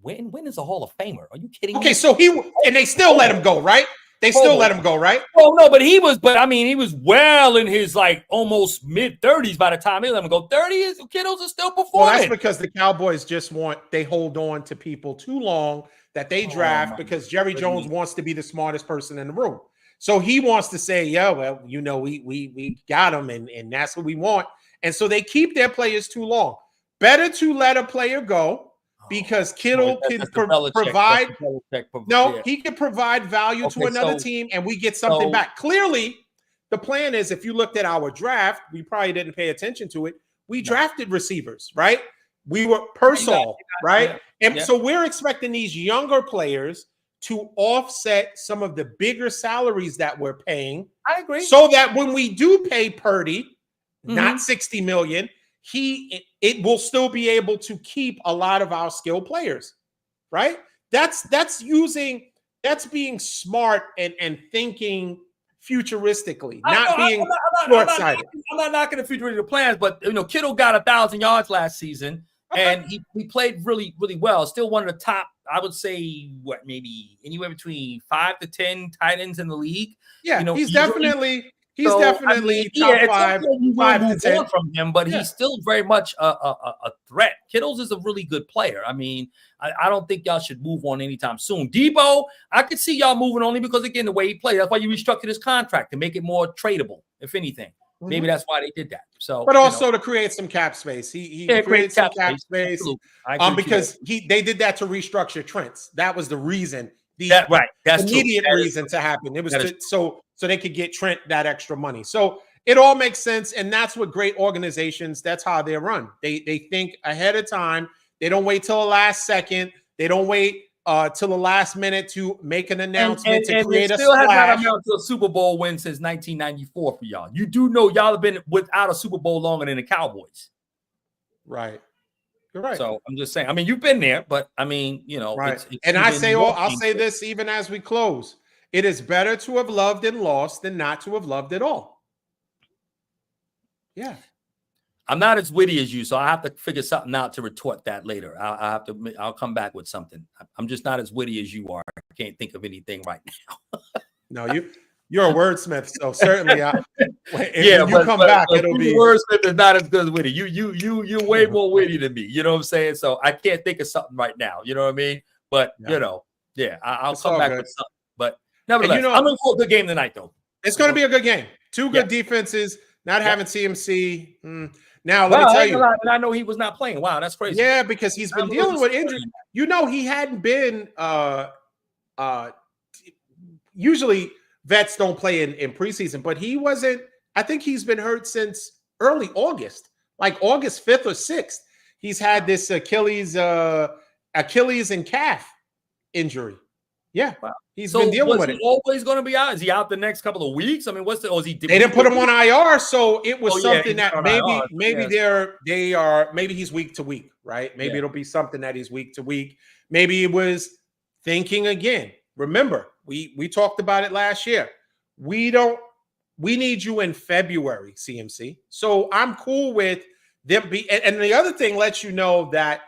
A: Witten is a Hall of Famer. Are you kidding me?
B: Okay, so they still let him go, right? They still let him go, right?
A: Well, no, but he was well in his like almost mid-30s by the time they let him go. 30 kiddos are still performing.
B: Well, that's because the Cowboys they hold on to people too long that they draft because Jerry Jones wants to be the smartest person in the room. So he wants to say, yeah, well, we got him and that's what we want. And so they keep their players too long. Better to let a player go. Because Kittle can provide he can provide value to another team and we get something back. Clearly, the plan is if you looked at our draft, we probably didn't pay attention to it. We drafted receivers, right? We were Persol, right? So we're expecting these younger players to offset some of the bigger salaries that we're paying.
A: I agree.
B: So that when we do pay Purdy, not $60 million, it will still be able to keep a lot of our skilled players, right? That's being smart and thinking futuristically, not being short-sighted.
A: I'm not knocking the futuristic plans, but Kittle got 1,000 yards last season, and he played really, really well. Still one of the top, I would say, maybe anywhere between 5 to 10 tight ends in the league.
B: Yeah, he's definitely. He's definitely top 5 to 10
A: from him, but he's still very much a threat. Kittles is a really good player. I mean, I don't think y'all should move on anytime soon. Debo, I could see y'all moving only because, again, the way he played. That's why you restructured his contract to make it more tradable, if anything. Maybe that's why they did that. So,
B: but also to create some cap space. He created some cap space because they did that to restructure Trent's. That was the reason. That's immediate reason to happen. It was so they could get Trent that extra money. So it all makes sense, and that's what great organizations. That's how they're run. They think ahead of time. They don't wait till the last second. They don't wait till the last minute to make an announcement to create a splash. Still has not amounted to
A: a Super Bowl win since 1994 for y'all. You do know y'all have been without a Super Bowl longer than the Cowboys,
B: right? You're right.
A: So I'm just saying. I mean, you've been there, but I mean,
B: right. I'll say this even as we close. It is better to have loved and lost than not to have loved at all. Yeah.
A: I'm not as witty as you, so I have to figure something out to retort that later. I'll come back with something. I'm just not as witty as you are. I can't think of anything right now.
B: No, you're a wordsmith, so certainly when you come back, it'll be
A: wordsmith is not as good as witty. You're way more witty than me. You know what I'm saying? So I can't think of something right now. You know what I mean? But I'll come back with something. But nevertheless, I'm in for a good game tonight, though.
B: It's going to be a good game. Two good defenses. Not having CMC. Now, let me tell you.
A: And I know he was not playing. Wow, that's crazy.
B: Yeah, because he's been dealing with injury. He hadn't been usually vets don't play in preseason, but he wasn't. I think he's been hurt since early August, like August 5th or 6th. He's had this Achilles and calf injury. Yeah,
A: Wow.
B: he's
A: So
B: been dealing
A: was
B: with
A: he
B: it.
A: always going to be out? Is he out the next couple of weeks? I mean, what's the? Or is he?
B: They didn't put him on IR, so it was
A: Oh yeah,
B: something
A: he's
B: that
A: on
B: maybe
A: IR, yes.
B: maybe he's week to week, right? Maybe
A: Yeah.
B: it'll be something that he's week to week. Maybe it was thinking again. Remember, we talked about it last year. We need you in February, CMC. So I'm cool with them and the other thing lets you know that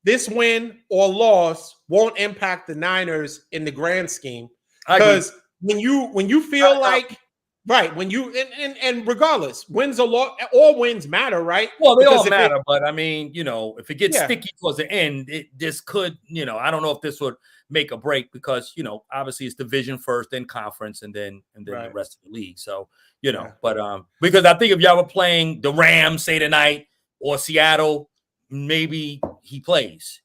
B: this win or loss won't impact the Niners in the grand scheme. Because when you feel like right, when you and regardless, wins or loss, all wins matter, right?
A: Well, they
B: Because
A: all matter, but I mean, if it gets
B: Yeah.
A: sticky towards the end, this could, I don't know if this would make a break because, obviously it's division first, then conference, and then the
B: Right.
A: rest of the league. So,
B: Yeah.
A: but because I think if y'all were playing the Rams, say tonight, or Seattle, maybe he plays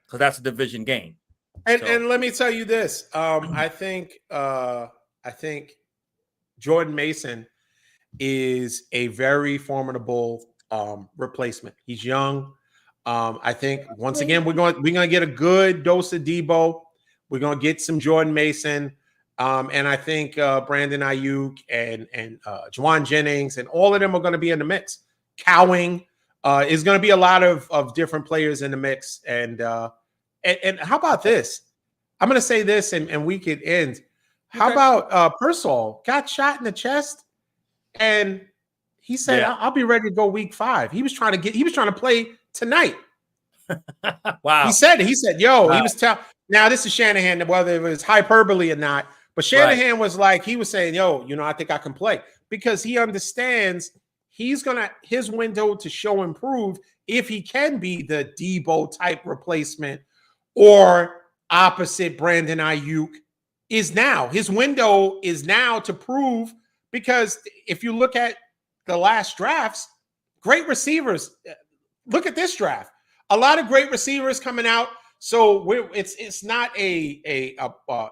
A: because that's a division game.
B: And let me tell you this. I think Jordan Mason is a very formidable replacement. He's young. I think once again we're gonna get a good dose of Debo. We're gonna get some Jordan Mason, and I think Brandon Ayuk and Juwan Jennings and all of them are going to be in the mix. Cowing is going to be a lot of different players in the mix. And how about this? I'm going to say this, and we could end. How about Persol got shot in the chest, and he said, "I'll be ready to go week 5." He was trying to play tonight.
A: Wow.
B: He said, "Yo," he was telling. Now this is Shanahan, whether it was hyperbole or not, but Shanahan was like, he was saying, "Yo, I think I can play," because he understands his window to show improve if he can be the Debo type replacement or opposite Brandon Ayuk is now. His window is now to prove, because if you look at the last drafts, great receivers. Look at this draft. A lot of great receivers coming out. So it's not a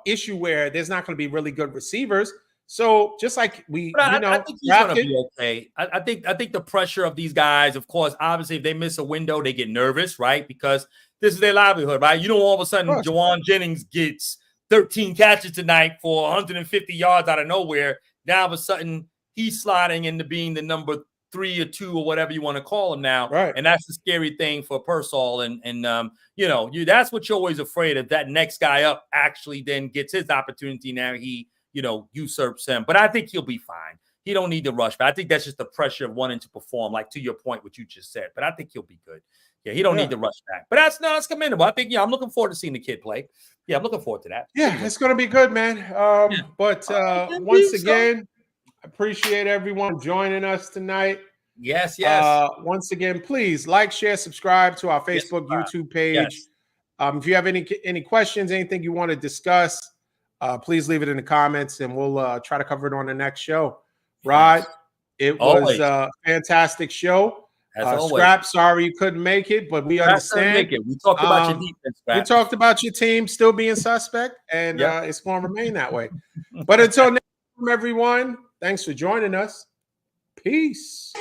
B: issue where there's not going to be really good receivers. So just like
A: I think he's going to be okay. I think the pressure of these guys, of course, obviously, if they miss a window, they get nervous, right? Because this is their livelihood, right? You know, all of a sudden, Juwan Jennings gets 13 catches tonight for 150 yards out of nowhere. Now, all of a sudden, he's sliding into being the number 3 or 2 or whatever you want to call him now.
B: Right.
A: And that's the scary thing for Persol. And that's what you're always afraid of. That next guy up actually then gets his opportunity. Now he usurps him. But I think he'll be fine. He don't need to rush. But I think that's just the pressure of wanting to perform, like to your point, what you just said. But I think he'll be good. Yeah, he don't need to rush back. But that's commendable. I think, I'm looking forward to seeing the kid play. Yeah, I'm looking forward to that.
B: Yeah, it's going to be good, man. But once again, appreciate everyone joining us tonight.
A: Yes.
B: Once again, please like, share, subscribe to our Facebook, YouTube page.
A: Yes.
B: If you have any questions, anything you want to discuss, please leave it in the comments, and we'll try to cover it on the next show. Rod, it was a fantastic show. Scrap, sorry you couldn't make it, but we understand.
A: We talked about your defense, Scrap.
B: We talked about your team still being suspect, and it's going to remain that way. But until next time, everyone, thanks for joining us. Peace.